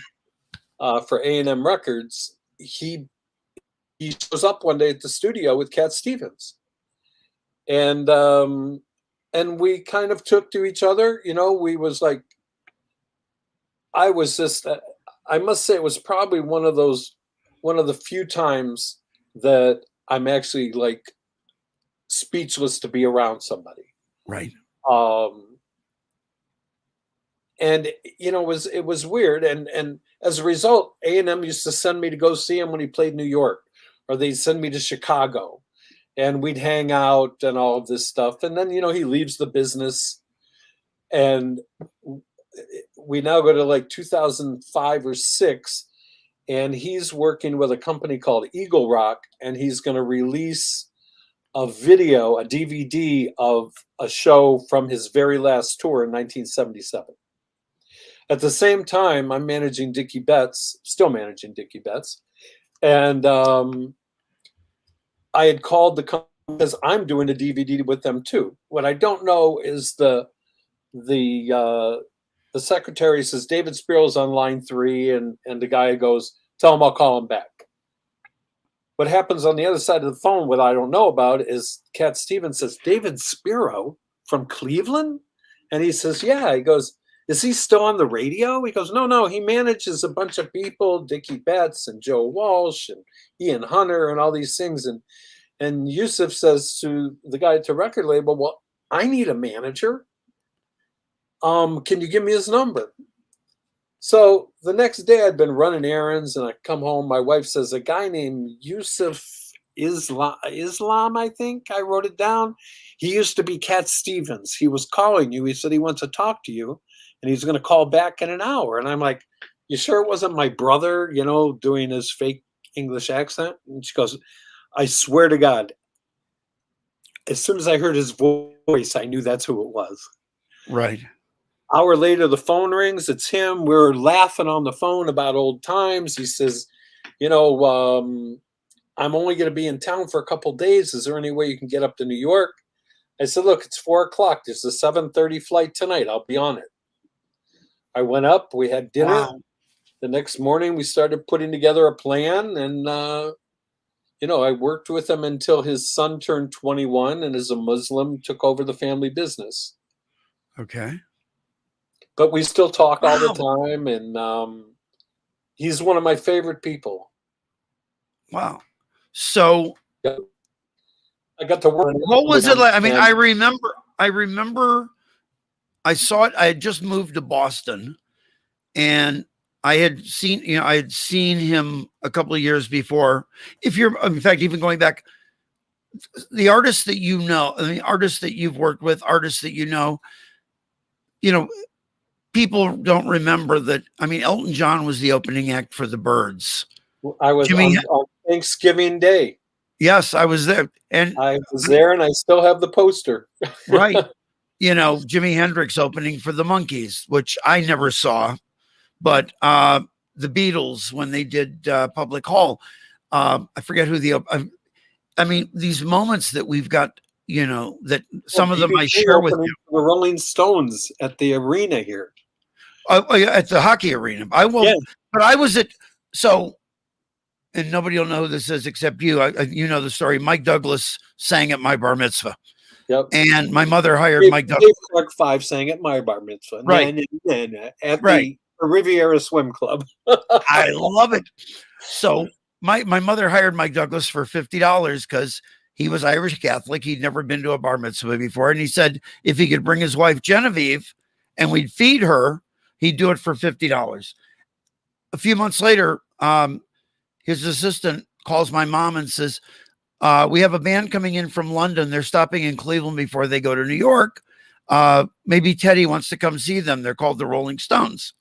for A&M Records, he shows up one day at the studio with Cat Stevens, and we kind of took to each other. We was like, I was just, I must say, it was probably one of the few times that I'm actually like speechless to be around somebody. Right. And it was weird, and as a result, A&M used to send me to go see him when he played New York, or they'd send me to Chicago, and we'd hang out and all of this stuff. And then he leaves the business, and we now go to like 2005 or 6, and he's working with a company called Eagle Rock, and he's going to release a video, a DVD of a show from his very last tour in 1977. At the same time, I'm managing Dickie Betts, still managing Dickie Betts. And I had called the company because I'm doing a DVD with them too. What I don't know is the secretary says, David Spero's on line 3, and the guy goes, tell him I'll call him back. what happens on the other side of the phone, what I don't know about, is Cat Stevens says, David Spero from Cleveland? And he says, yeah. He goes, is he still on the radio? He goes, no, he manages a bunch of people, Dickie Betts and Joe Walsh and Ian Hunter and all these things. And Yusuf says to the guy at the record label, well, I need a manager. Can you give me his number? So the next day I'd been running errands and I come home. My wife says, a guy named Yusuf Islam, I think I wrote it down. He used to be Cat Stevens. He was calling you. He said he wants to talk to you and he's going to call back in an hour. And I'm like, you sure it wasn't my brother, doing his fake English accent? And she goes, I swear to God, as soon as I heard his voice, I knew that's who it was. Right. Hour later, the phone rings. It's him. We're laughing on the phone about old times. He says, I'm only going to be in town for a couple of days. Is there any way you can get up to New York? I said, look, it's 4:00. There's a 7:30 flight tonight. I'll be on it. I went up. We had dinner. Wow. The next morning, we started putting together a plan. And, I worked with him until his son turned 21 and as a Muslim took over the family business. Okay. But we still talk all the time, and he's one of my favorite people. Wow. So I got to work. What was it like? I mean, I remember I saw it. I had just moved to Boston and I had seen him a couple of years before. In fact, even going back, the artists that artists that you've worked with, artists that people don't remember that. I mean, Elton John was the opening act for the Byrds. I was on Thanksgiving Day. Yes, I was there. And I was there and I still have the poster. Right. Jimi Hendrix opening for the Monkees, which I never saw. But the Beatles, when they did Public Hall, I forget who these moments that we've got, that some of them I share with you. The Rolling Stones at the arena here. At the hockey arena. But I was and nobody will know who this is except you. You know the story. Mike Douglas sang at my bar mitzvah. Yep. And my mother hired Mike Douglas. Dave Clark 5 sang at my bar mitzvah. Right. At the Riviera Swim Club. I love it. So my mother hired Mike Douglas for $50 because he was Irish Catholic. He'd never been to a bar mitzvah before. And he said if he could bring his wife Genevieve and we'd feed her, he'd do it for $50. A few months later, his assistant calls my mom and says, we have a band coming in from London. They're stopping in Cleveland before they go to New York. Maybe Teddy wants to come see them. They're called the Rolling Stones.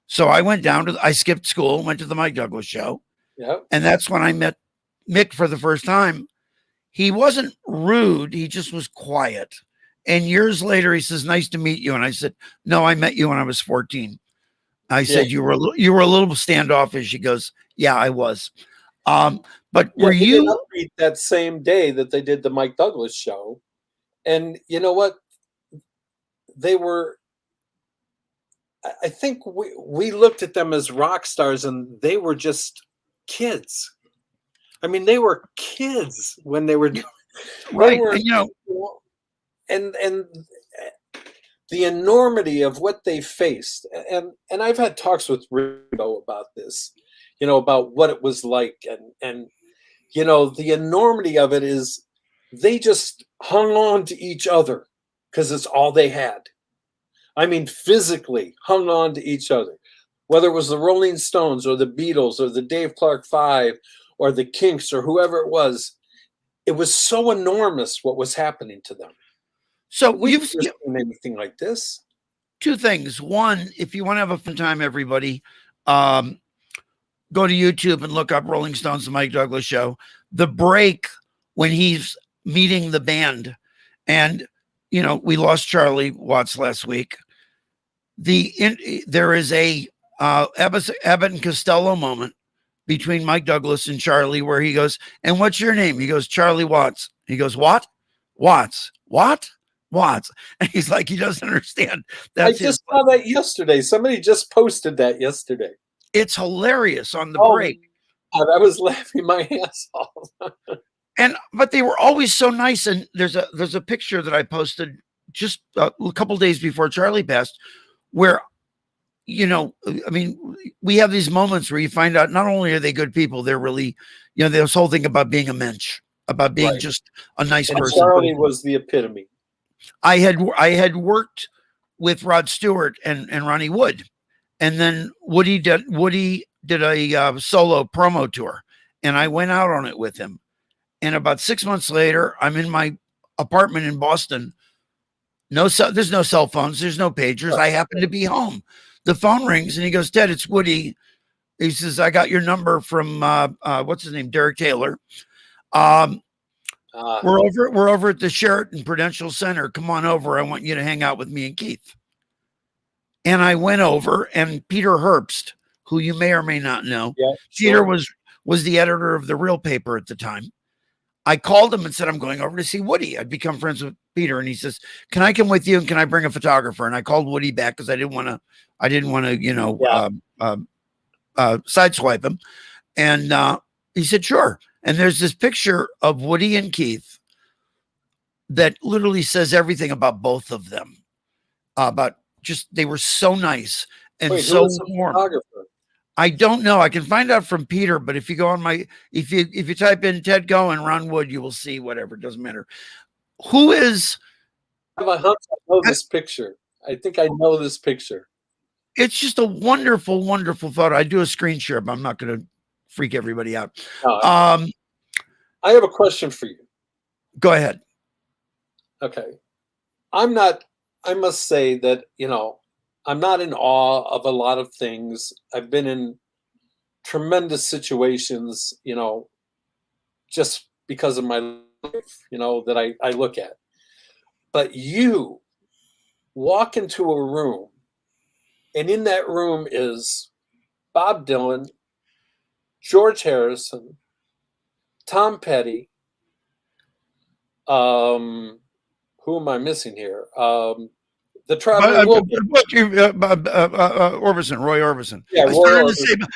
So I went I skipped school, went to the Mike Douglas show. Yep. And that's when I met Mick for the first time. He wasn't rude. He just was quiet. And years later, he says, nice to meet you. And I said, no, I met you when I was 14. I said, you were a little standoffish. He goes, yeah, I was. But were you that same day that they did the Mike Douglas show? And you know what? They were, I think we looked at them as rock stars and they were just kids. I mean, they were kids when they were doing right. And the enormity of what they faced. And I've had talks with Ringo about this, about what it was like. And the enormity of it is they just hung on to each other because it's all they had. I mean, physically hung on to each other, whether it was the Rolling Stones or the Beatles or the Dave Clark 5 or the Kinks or whoever it was. It was so enormous what was happening to them. So we've seen anything like this. Two things. One, if you want to have a fun time, everybody, go to YouTube and look up Rolling Stones, the Mike Douglas show. The break when he's meeting the band. And, we lost Charlie Watts last week. There is a Abbott and Costello moment between Mike Douglas and Charlie where he goes, and what's your name? He goes, Charlie Watts. He goes, what? Watts. What? Watts. And he's like, he doesn't understand. I just saw that yesterday. Somebody just posted that yesterday. It's hilarious on the break. I was laughing my ass off. But they were always so nice. And there's a picture that I posted just a couple days before Charlie passed, where, I mean, we have these moments where you find out not only are they good people, they're really, this whole thing about being a mensch, about being just a nice person. Charlie was the epitome. I had worked with Rod Stewart and Ronnie Wood, and then Woody did a solo promo tour, and I went out on it with him. And about 6 months later, I'm in my apartment in Boston. There's no cell phones, there's no pagers. I happen to be home. The phone rings, and he goes, "Ted, it's Woody." He says, "I got your number from what's his name, Derek Taylor. We're over at the Sheraton Prudential Center. Come on over. I want you to hang out with me and Keith." And I went over, and Peter Herbst, who you may or may not know, Peter was the editor of the Real Paper at the time. I called him and said, "I'm going over to see Woody." I'd become friends with Peter, and he says, "Can I come with you? And can I bring a photographer?" And I called Woody back because I didn't want to, sideswipe him. And he said, "Sure." And there's this picture of Woody and Keith that literally says everything about both of them. They were so nice and so warm. I don't know. I can find out from Peter, but if you go on if you type in Ted Go and Ron Wood, you will see whatever. It doesn't matter. Who is? I know this picture. I think I know this picture. It's just a wonderful, wonderful photo. I do a screen share, but I'm not going to freak everybody out. I have a question for you. Go ahead. Okay. I must say that, I'm not in awe of a lot of things. I've been in tremendous situations, just because of my life, that I look at. But you walk into a room, and in that room is Bob Dylan, George Harrison, Tom Petty. Who am I missing here? The Traveling Orbison, Roy Orbison. Yeah,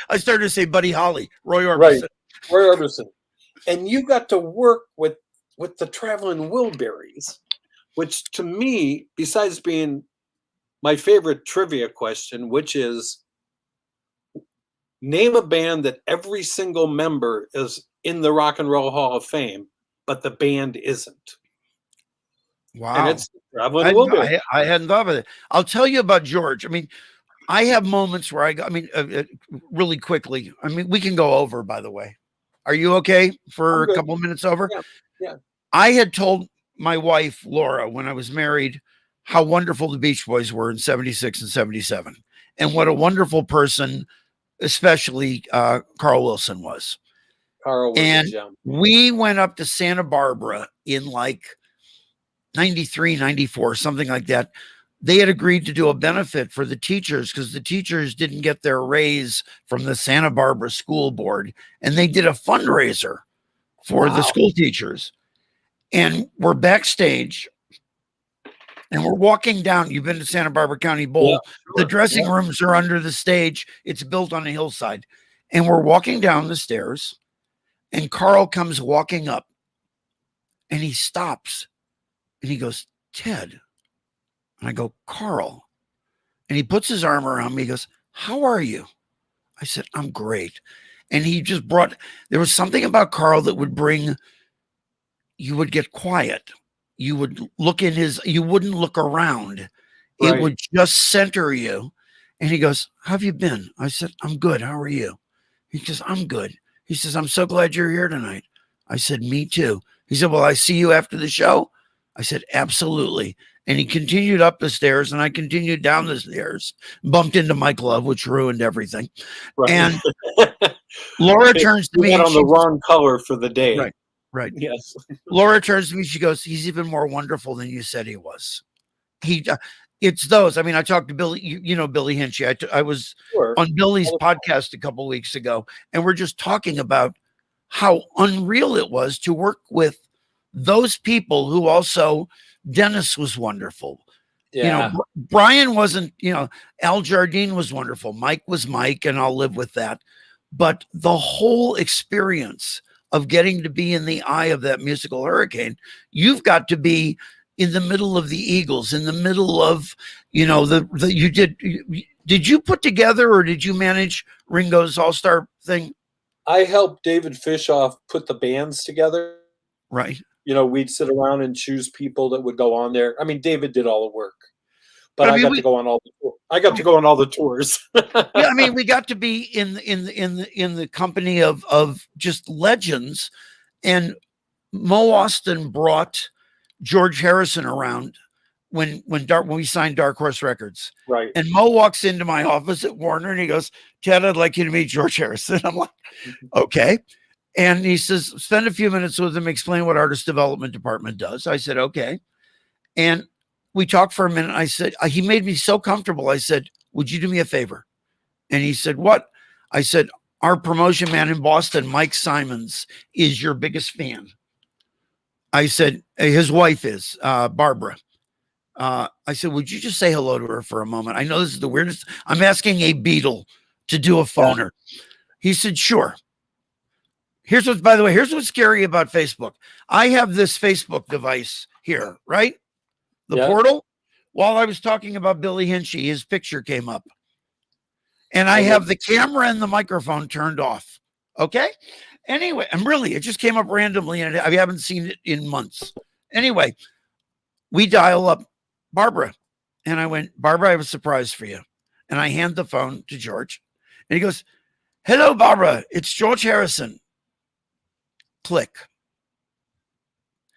I started to say Buddy Holly, Roy Orbison. Right, Roy Orbison. And you got to work with the Traveling Wilburys, which to me, besides being my favorite trivia question, which is name a band that every single member is in the Rock and Roll Hall of Fame, but the band isn't. Wow. And it's Traveling Wilburys. I hadn't thought of it. I'll tell you about George. I mean, I have moments where really quickly. I mean, we can go over, by the way. Are you okay for a couple of minutes over? Yeah. I had told my wife, Laura, when I was married, how wonderful the Beach Boys were in 76 and 77. And what a wonderful person, especially Carl Wilson was. We went up to Santa Barbara in like 93, 94, something like that. They had agreed to do a benefit for the teachers because the teachers didn't get their raise from the Santa Barbara School Board. And they did a fundraiser for the school teachers. And we're backstage and we're walking down. You've been to Santa Barbara County Bowl. Yeah, sure. The dressing rooms are under the stage. It's built on a hillside. And we're walking down the stairs and Carl comes walking up and he stops. And he goes, "Ted." And I go, "Carl." And he puts his arm around me. He goes, "How are you?" I said, "I'm great." And he just there was something about Carl that would you would get quiet. You would look you wouldn't look around. Right. It would just center you. And he goes, "How have you been?" I said, "I'm good. How are you?" He goes, "I'm good." He says, "I'm so glad you're here tonight." I said, "Me too." He said, "Well, I see you after the show." I said, "Absolutely." And he continued up the stairs and I continued down the stairs, bumped into my glove, which ruined everything. Right. And Laura turns to me. On the wrong color for the day. Right. Right. Yes. Laura turns to me. She goes, "He's even more wonderful than you said he was." It's those. I mean, I talked to Billy, Billy Hinchy. I was on Billy's podcast a couple of weeks ago, and we're just talking about how unreal it was to work with those people who also, Dennis was wonderful. Yeah. Brian wasn't, Al Jardine was wonderful. Mike was Mike, and I'll live with that. but the whole experience of getting to be in the eye of that musical hurricane, you've got to be in the middle of the Eagles, in the middle of, did you put together or did you manage Ringo's All-Star thing? I helped David Fishoff put the bands together. Right. We'd sit around and choose people that would go on there. I mean, David did all the work, but I got to go on all the tours. Yeah, I mean, we got to be in the company of just legends, and Mo Austin brought George Harrison around when we signed Dark Horse Records. Right. And Mo walks into my office at Warner and he goes, "Ted, I'd like you to meet George Harrison." I'm like, okay. And he says, "Spend a few minutes with him, explain what artist development department does." I said, okay. And we talked for a minute. I said, he made me so comfortable. I said, "Would you do me a favor?" And he said, "What?" I said, "Our promotion man in Boston, Mike Simons, is your biggest fan." I said, his wife is, Barbara. I said, "Would you just say hello to her for a moment? I know this is the weirdest. I'm asking a Beatle to do a phoner." Yeah. He said, "Sure." Here's what's scary about Facebook. I have this Facebook device here, right? The portal. While I was talking about Billy Hinchy, his picture came up. And I have the camera and the microphone turned off. Okay. Anyway, it just came up randomly and I haven't seen it in months. Anyway, we dial up Barbara and I went, "Barbara, I have a surprise for you." And I hand the phone to George and he goes, "Hello, Barbara. It's George Harrison." Click.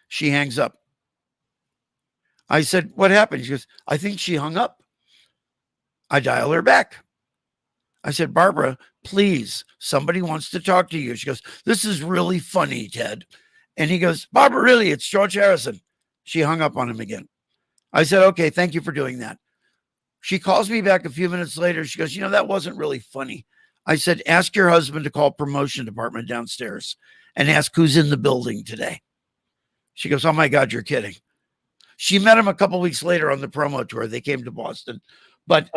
She hangs up. I said, "What happened?" She goes, "I think she hung up." I dial her back. I said, "Barbara, please, somebody wants to talk to you." She goes, "This is really funny, Ted." And he goes, "Barbara, really, it's George Harrison." She hung up on him again. I said, "Okay, thank you for doing that." She calls me back a few minutes later. She goes, "That wasn't really funny." I said, "Ask your husband to call promotion department downstairs and ask who's in the building today." She goes, "Oh my God, you're kidding." She met him a couple weeks later on the promo tour. They came to Boston, but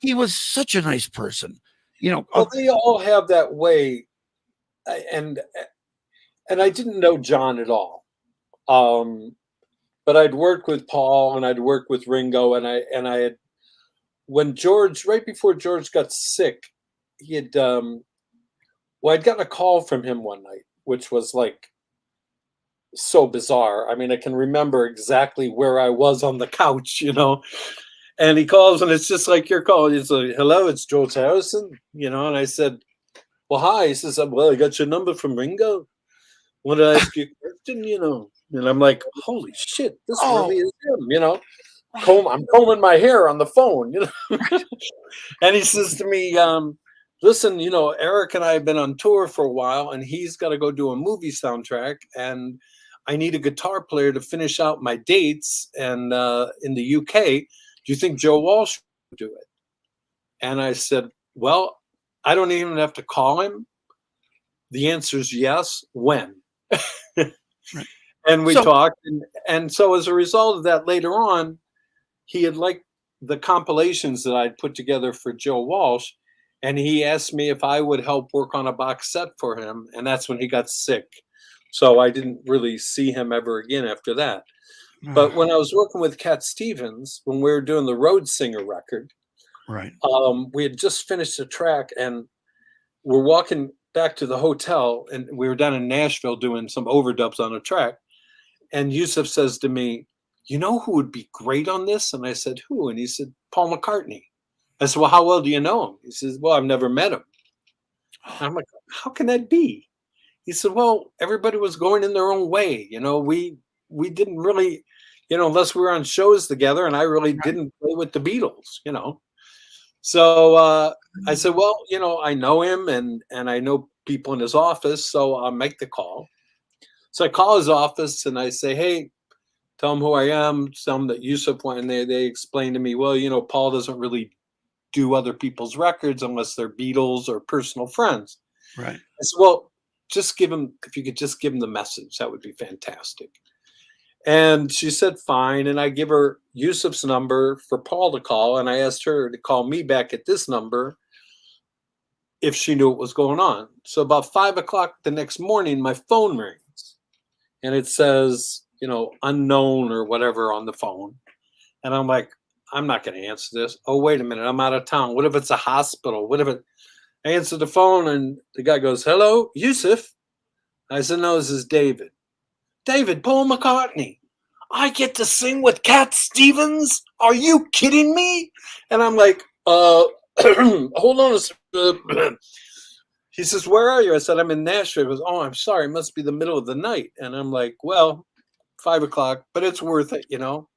he was such a nice person. Well, they all have that way, and I didn't know John at all, but I'd worked with Paul and I'd worked with Ringo, and I had, when George, right before George got sick, he had I'd gotten a call from him one night, which was like so bizarre. I mean, I can remember exactly where I was on the couch, and he calls and it's just like your call. He's like, "Hello, it's George Harrison," and I said, "Well, hi." He says, "Well, I got your number from Ringo. Want to ask you a question, And I'm like, holy shit, this really is him, I'm combing my hair on the phone, And he says to me, "Listen, Eric and I have been on tour for a while and he's got to go do a movie soundtrack and I need a guitar player to finish out my dates and in the UK. Do you think Joe Walsh would do it?" And I said, "Well, I don't even have to call him. The answer is yes. When?" Right. And we talked. And so as a result of that, later on, he had liked the compilations that I'd put together for Joe Walsh. And he asked me if I would help work on a box set for him. And that's when he got sick. So I didn't really see him ever again after that. But when I was working with Cat Stevens, when we were doing the Road Singer record, right, we had just finished the track and we're walking back to the hotel and we were down in Nashville doing some overdubs on a track. And Yusuf says to me, "You know who would be great on this?" And I said, "Who?" And he said, "Paul McCartney." I said, "Well, how well do you know him?" He says, "Well, I've never met him." And I'm like, "How can that be?" He said, "Well, everybody was going in their own way. We didn't really, unless we were on shows together, and I really didn't play with the Beatles, So I said, "Well, I know him and I know people in his office, so I'll make the call." So I call his office and I say, "Hey, tell him who I am. Tell him that Yusuf went." And they explain to me, "Well, Paul doesn't really do other people's records unless they're Beatles or personal friends." right. I said, "Well, if you could just give him the message, that would be fantastic." And she said, "Fine." And I give her Yusuf's number for Paul to call. And I asked her to call me back at this number if she knew what was going on. So about 5 o'clock the next morning, my phone rings and it says, unknown or whatever on the phone. And I'm like, I'm not going to answer this. Oh, wait a minute. I'm out of town. What if it's a hospital? What if it? I answered the phone and the guy goes, hello, Yusuf. I said, no, this is David. David, Paul McCartney. I get to sing with Cat Stevens? Are you kidding me? And I'm like, hold on a second. He says, where are you? I said, I'm in Nashville. He goes, oh, I'm sorry. It must be the middle of the night. And I'm like, well, 5 o'clock, but it's worth it,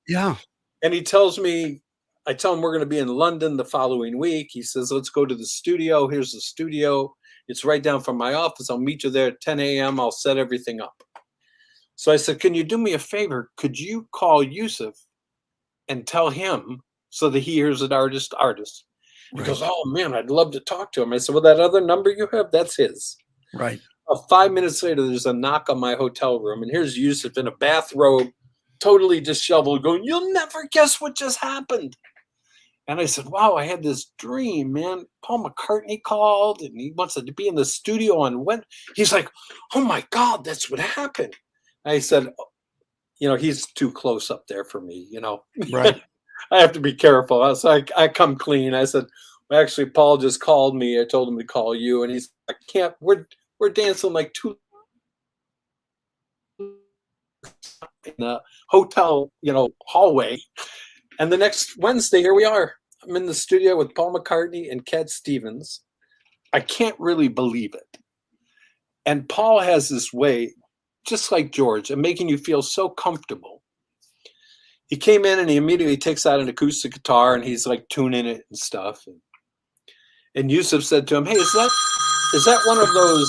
Yeah. And he tells me, I tell him we're going to be in London the following week. He says, let's go to the studio. Here's the studio. It's right down from my office. I'll meet you there at 10 a.m. I'll set everything up. So I said, can you do me a favor? Could you call Yusuf and tell him so that he hears it artist? He goes, oh, man, I'd love to talk to him. I said, well, that other number you have, that's his. Right. 5 minutes later, there's a knock on my hotel room, and here's Yusuf in a bathrobe, totally disheveled, going, you'll never guess what just happened. And I said, wow, I had this dream, man. Paul McCartney called, and he wants to be in the studio on when. He's like, oh, my God, that's what happened. I said, he's too close up there for me, Right. I have to be careful. So I come clean. I said, well, actually, Paul just called me. I told him to call you. And he's like, I can't, we're dancing like two in the hotel, hallway. And the next Wednesday, here we are. I'm in the studio with Paul McCartney and Cat Stevens. I can't really believe it. And Paul has this way, just like George, of making you feel so comfortable. He came in and he immediately takes out an acoustic guitar and he's like tuning it and stuff. And Yusuf said to him, hey, is that one of those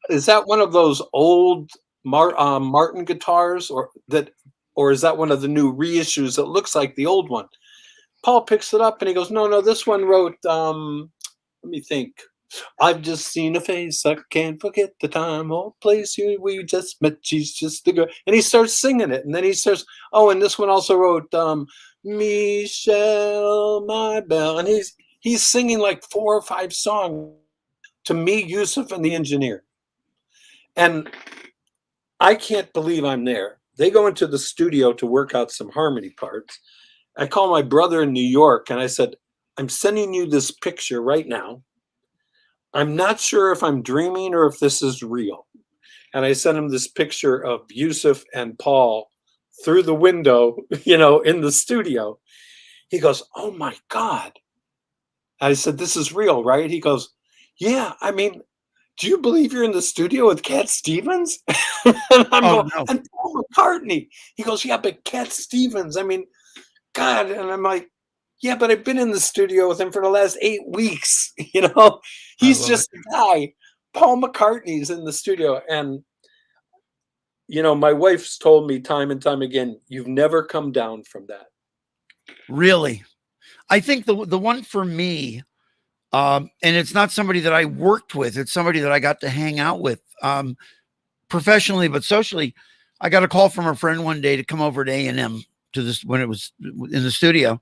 is that one of those old Martin guitars or is that one of the new reissues that looks like the old one? Paul picks it up and he goes, no, this one wrote, let me think. I've just seen a face, I can't forget the time or place we just met. She's just the girl. And he starts singing it. And then he starts, and this one also wrote Michelle, my belle. And he's singing like 4 or 5 songs to me, Yusuf, and the engineer. And I can't believe I'm there. They go into the studio to work out some harmony parts. I call my brother in New York and I said, I'm sending you this picture right now. I'm not sure if I'm dreaming or if this is real. And I sent him this picture of Yusuf and Paul through the window, in the studio. He goes, oh my God. I said, this is real, right? He goes, yeah, I mean, do you believe you're in the studio with Cat Stevens? And I'm going, no. And Paul McCartney. He goes, yeah, but Cat Stevens, I mean, God. And I'm like, yeah, but I've been in the studio with him for the last 8 weeks. He's just a guy. Paul McCartney's in the studio. And, my wife's told me time and time again, you've never come down from that. Really? I think the one for me, and it's not somebody that I worked with, it's somebody that I got to hang out with professionally, but socially. I got a call from a friend one day to come over to A&M to this when it was in the studio.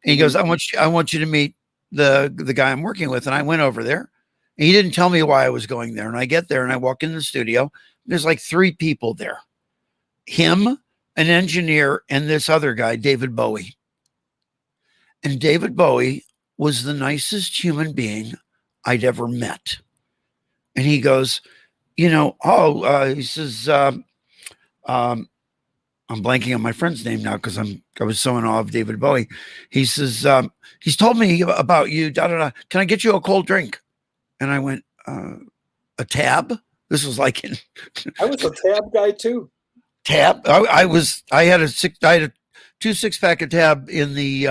And he goes, I want you to meet the guy I'm working with. And I went over there and he didn't tell me why I was going there. And I get there and I walk in the studio. There's like 3 people there, him, an engineer, and this other guy, David Bowie. And David Bowie was the nicest human being I'd ever met. And he goes, he says, I'm blanking on my friend's name now because I was so in awe of David Bowie. He says, he's told me about you, Can I get you a cold drink? And I went, a tab? This was like in I was a tab guy too. Tab? I had a 2 6-pack of tab in the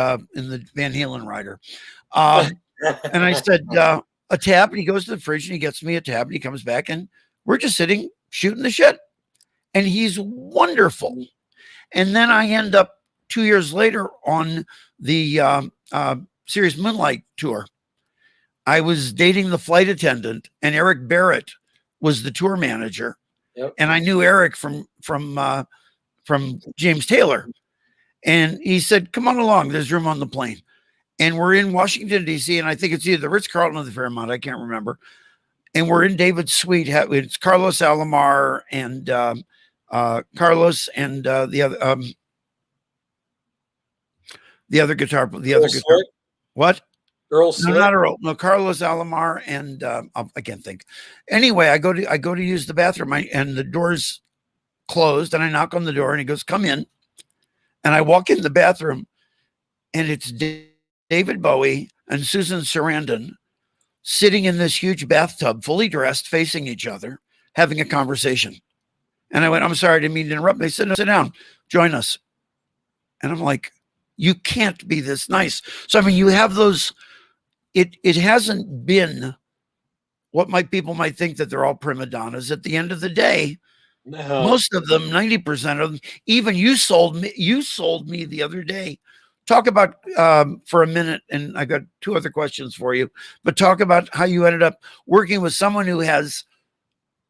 Van Halen rider. And I said, a tab, and he goes to the fridge and he gets me a tab and he comes back and we're just sitting shooting the shit. And he's wonderful. And then I end up 2 years later on the Serious Moonlight tour. I was dating the flight attendant, and Eric Barrett was the tour manager. Yep. And I knew Eric from James Taylor. And he said, come on along, there's room on the plane. and we're in Washington, D.C., and I think it's either the Ritz-Carlton or the Fairmont. I can't remember. And we're in David's suite. It's Carlos Alomar and Carlos and the other guitar. What? Earl No, Slick? not Earl. No, Carlos Alomar and I can't think. Anyway, I go to use the bathroom, and the door's closed, and I knock on the door, and he goes, "Come in." And I walk in the bathroom, and it's David Bowie and Susan Sarandon sitting in this huge bathtub, fully dressed, facing each other, having a conversation. And I went, "I'm sorry, I didn't mean to interrupt." They said, "No, sit down, join us." And I'm like, you can't be this nice. So, I mean, you have those, it hasn't been what people might think that they're all prima donnas. At the end of the day, most of them, 90% of them, even you sold me the other day. Talk about for a minute, and I got two other questions for you, but talk about how you ended up working with someone who has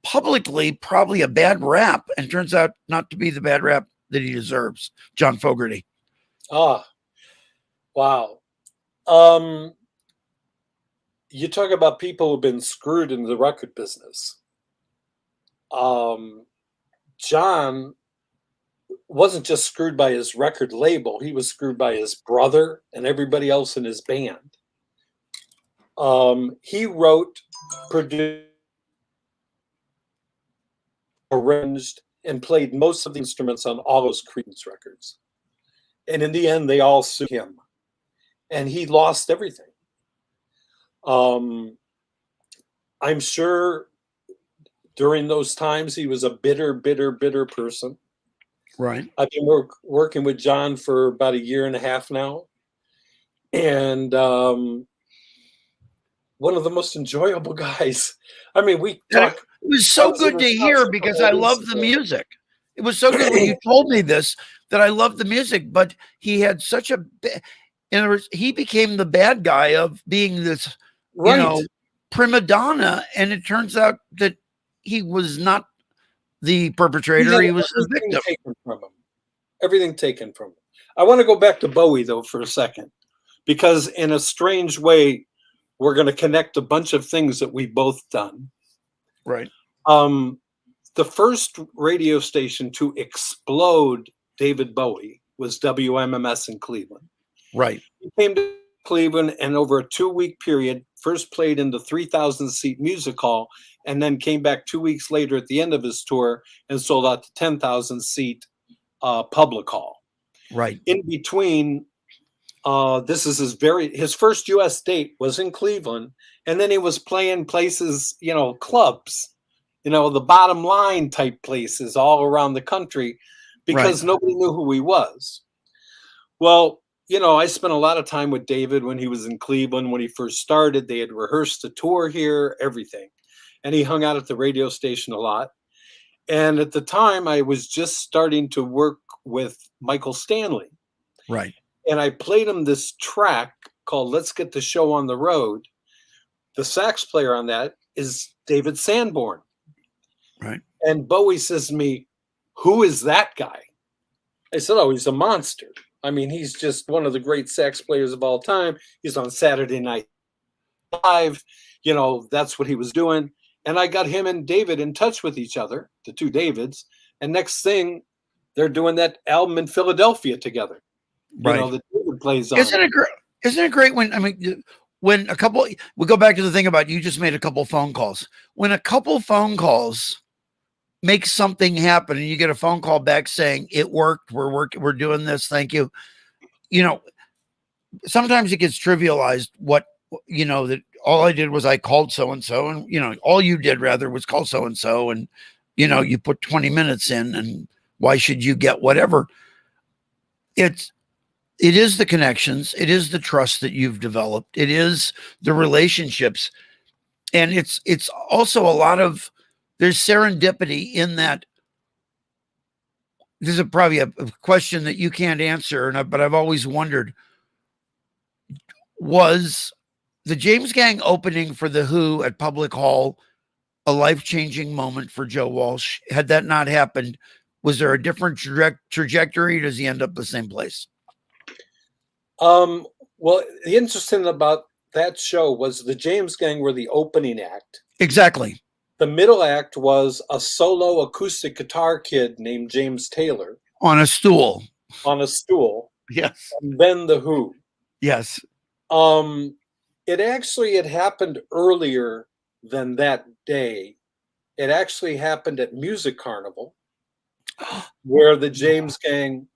publicly probably a bad rap and turns out not to be the bad rap that he deserves, John Fogerty. Wow. You talk about people who've been screwed in the record business. John wasn't just screwed by his record label. He was screwed by his brother and everybody else in his band. He wrote, produced, arranged, and played most of the instruments on all those Creedence records. And in the end, they all sued him. And he lost everything. I'm sure during those times he was a bitter person. Right. I've been working with John for about a year and a half now. And one of the most enjoyable guys. I mean, we talk. It was so good to hear because I love the music. It was so good when you told me this, that I love the music, but he had such a, in other words, he became the bad guy of being this, Right. you know, prima donna. And it turns out that he was not the perpetrator. He was the victim. Taken from him. Everything taken from him. I want to go back to Bowie though for a second, because in a strange way, we're going to connect a bunch of things that we've both done. Right. The first radio station to explode David Bowie was WMMS in Cleveland. Right. He came to Cleveland and over a 2-week period, first played in the 3,000-seat music hall, and then came back 2 weeks later at the end of his tour and sold out the 10,000-seat public hall. Right. In between, this is his first U.S. date was in Cleveland, and then he was playing places, clubs, the bottom line type places all around the country because nobody knew who he was. Well, I spent a lot of time with David when he was in Cleveland. When he first started, they had rehearsed the tour here, everything. And he hung out at the radio station a lot. And at the time, I was just starting to work with Michael Stanley. Right. And I played him this track called Let's Get the Show on the Road. The sax player on that is David Sanborn. Right. And Bowie says to me, "Who is that guy?" I said, "Oh, he's a monster. I mean, he's just one of the great sax players of all time. He's on Saturday Night Live. That's what he was doing." And I got him and David in touch with each other, the two Davids. And next thing, they're doing that album in Philadelphia together. Right. That David plays on. Isn't it great when a couple, we go back to the thing about you just made a couple phone calls. When a couple phone calls make something happen and you get a phone call back saying it worked, we're doing this, thank you. Sometimes it gets trivialized that all I did was I called so-and-so and, all you did rather was call so-and-so and, you put 20 minutes in and why should you get whatever? It is the connections. It is the trust that you've developed. It is the relationships. And it's also a lot of, there's serendipity in that. This is probably a question that you can't answer, but I've always wondered, was the James Gang opening for The Who at Public Hall a life-changing moment for Joe Walsh? Had that not happened, was there a different trajectory? Or does he end up the same place? Well, the interesting about that show was the James Gang were the opening act. Exactly. The middle act was a solo acoustic guitar kid named James Taylor On a stool. on a stool. Yes. And then the Who. Yes. It actually had happened earlier than that day. It actually happened at Music Carnival, where the James Gang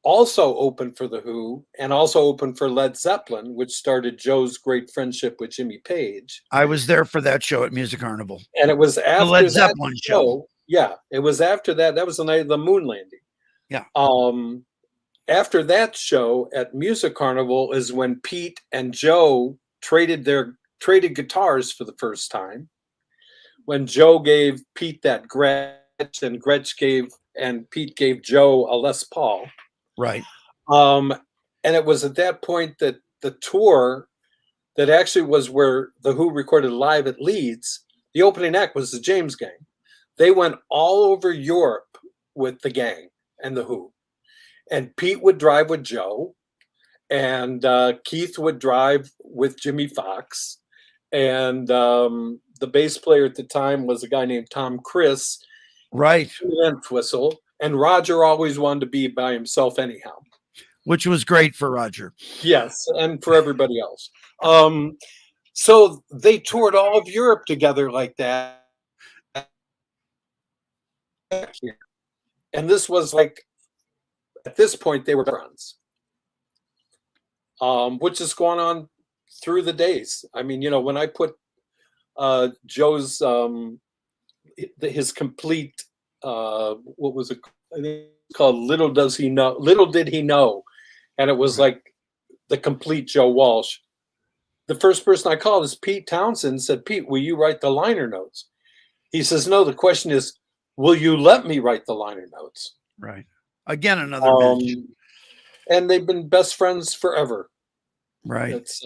also opened for the Who and also opened for Led Zeppelin, which started Joe's great friendship with Jimmy Page. I was there for that show at Music Carnival. And it was after the Led that Zeppelin show. Yeah, it was after that. That was the night of the moon landing. Yeah. After that show at Music Carnival is when Pete and Joe traded guitars for the first time. When Joe gave Pete that Gretsch, and Pete gave Joe a Les Paul. Right. And it was at that point that the tour that actually was where the Who recorded live at Leeds, the opening act was the James Gang. They went all over Europe with the gang and the Who. And Pete would drive with Joe, and Keith would drive with Jimmy Fox. And the bass player at the time was a guy named Tom Chris. Right. Whistle. And Roger always wanted to be by himself anyhow. Which was great for Roger. Yes, and for everybody else. So they toured all of Europe together like that. And this was like, at this point, they were friends, which is going on through the days. I mean, when I put Joe's, his complete, what was it? I think it's called Little Did He Know. And it was like the complete Joe Walsh. The first person I called is Pete Townsend, said, Pete, will you write the liner notes? He says, no, the question is, will you let me write the liner notes? Right. Again, another mention. And they've been best friends forever. Right. It's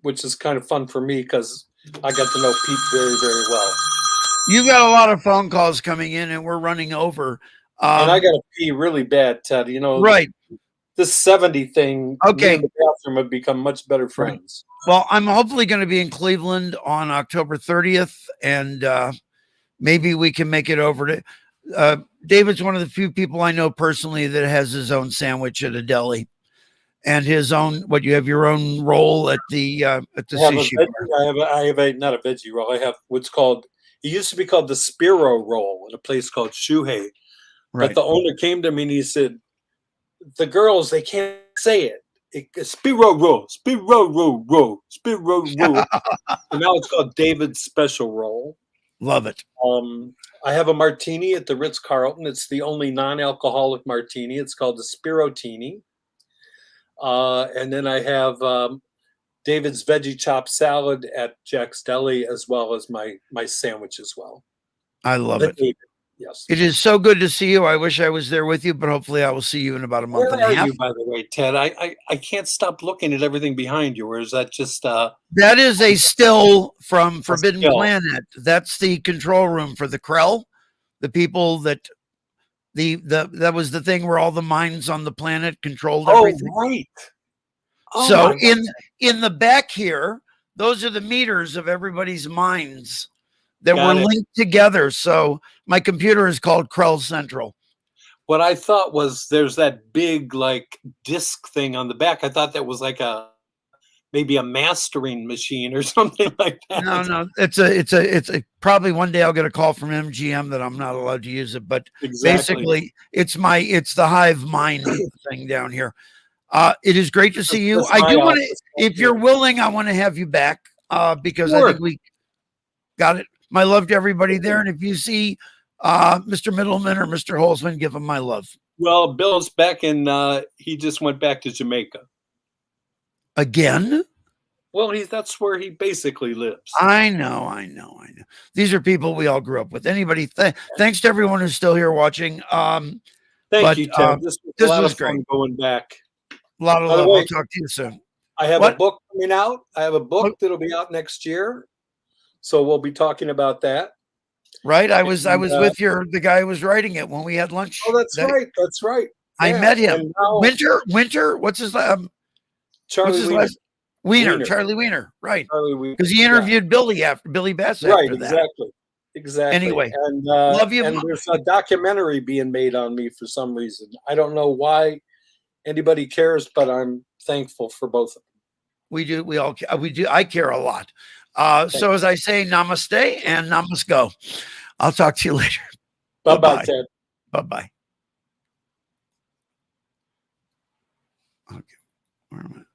which is kind of fun for me because I got to know Pete very, very well. You've got a lot of phone calls coming in, and we're running over. And I got to pee really bad, Ted. Right. This 70 thing. Okay. Me and the bathroom have become much better friends. Right. Well, I'm hopefully going to be in Cleveland on October 30th, and maybe we can make it over to. David's one of the few people I know personally that has his own sandwich at a deli, and his own. What, you have your own roll at the sushi bar? I have not a veggie roll. I have what's called. It used to be called the Spero roll in a place called Shuhei. Right. But the owner came to me and he said, "The girls, they can't say it. Spero roll, Spero roll, Spero roll." And now it's called David Special Roll. Love it. I have a martini at the Ritz-Carlton. It's the only non-alcoholic martini. It's called the Spirotini. And then I have David's veggie chop salad at Jack's Deli, as well as my sandwich as well. I love it. David. Yes. It is so good to see you. I wish I was there with you, but hopefully I will see you in about a month and a half. Where are you, by the way, Ted? I can't stop looking at everything behind you. Or is that just that is a still from Forbidden Planet. That's the control room for the Krell, the people that that was the thing where all the minds on the planet controlled everything. Right. Oh, so in the back here, those are the meters of everybody's minds that were linked together. So my computer is called Krell Central. What I thought was there's that big like disc thing on the back. I thought that was like maybe a mastering machine or something like that. No, it's a probably one day I'll get a call from MGM that I'm not allowed to use it, but basically it's the hive mind thing down here. It is great to see you. I do want to, if you're willing, I want to have you back because I think we got it. My love to everybody there. And if you see Mr. Middleman or Mr. Holzman, give him my love. Well, Bill's back and he just went back to Jamaica. Again? Well, that's where he basically lives. I know. These are people we all grew up with. Anybody, thanks to everyone who's still here watching. Thank you, Ted. This was great. Fun going back. A lot of love. I'll talk to you soon. I have a book coming out. I have a book that'll be out next year. So we'll be talking about that. Right. I was with the guy who was writing it when we had lunch. Oh, that's right. That's right. I met him. Winter. What's his name? Charlie Wiener. Wiener, Charlie Wiener, right? Charlie Wiener. Because he interviewed Billy Bess after Right, that. exactly. Anyway, And love you. and there's a documentary being made on me for some reason. I don't know why anybody cares, but I'm thankful for both of them. We do. We all. We do. I care a lot. So as I say, namaste and namaste. I'll talk to you later. Bye-bye, Ted. Bye-bye. Okay. Where am I?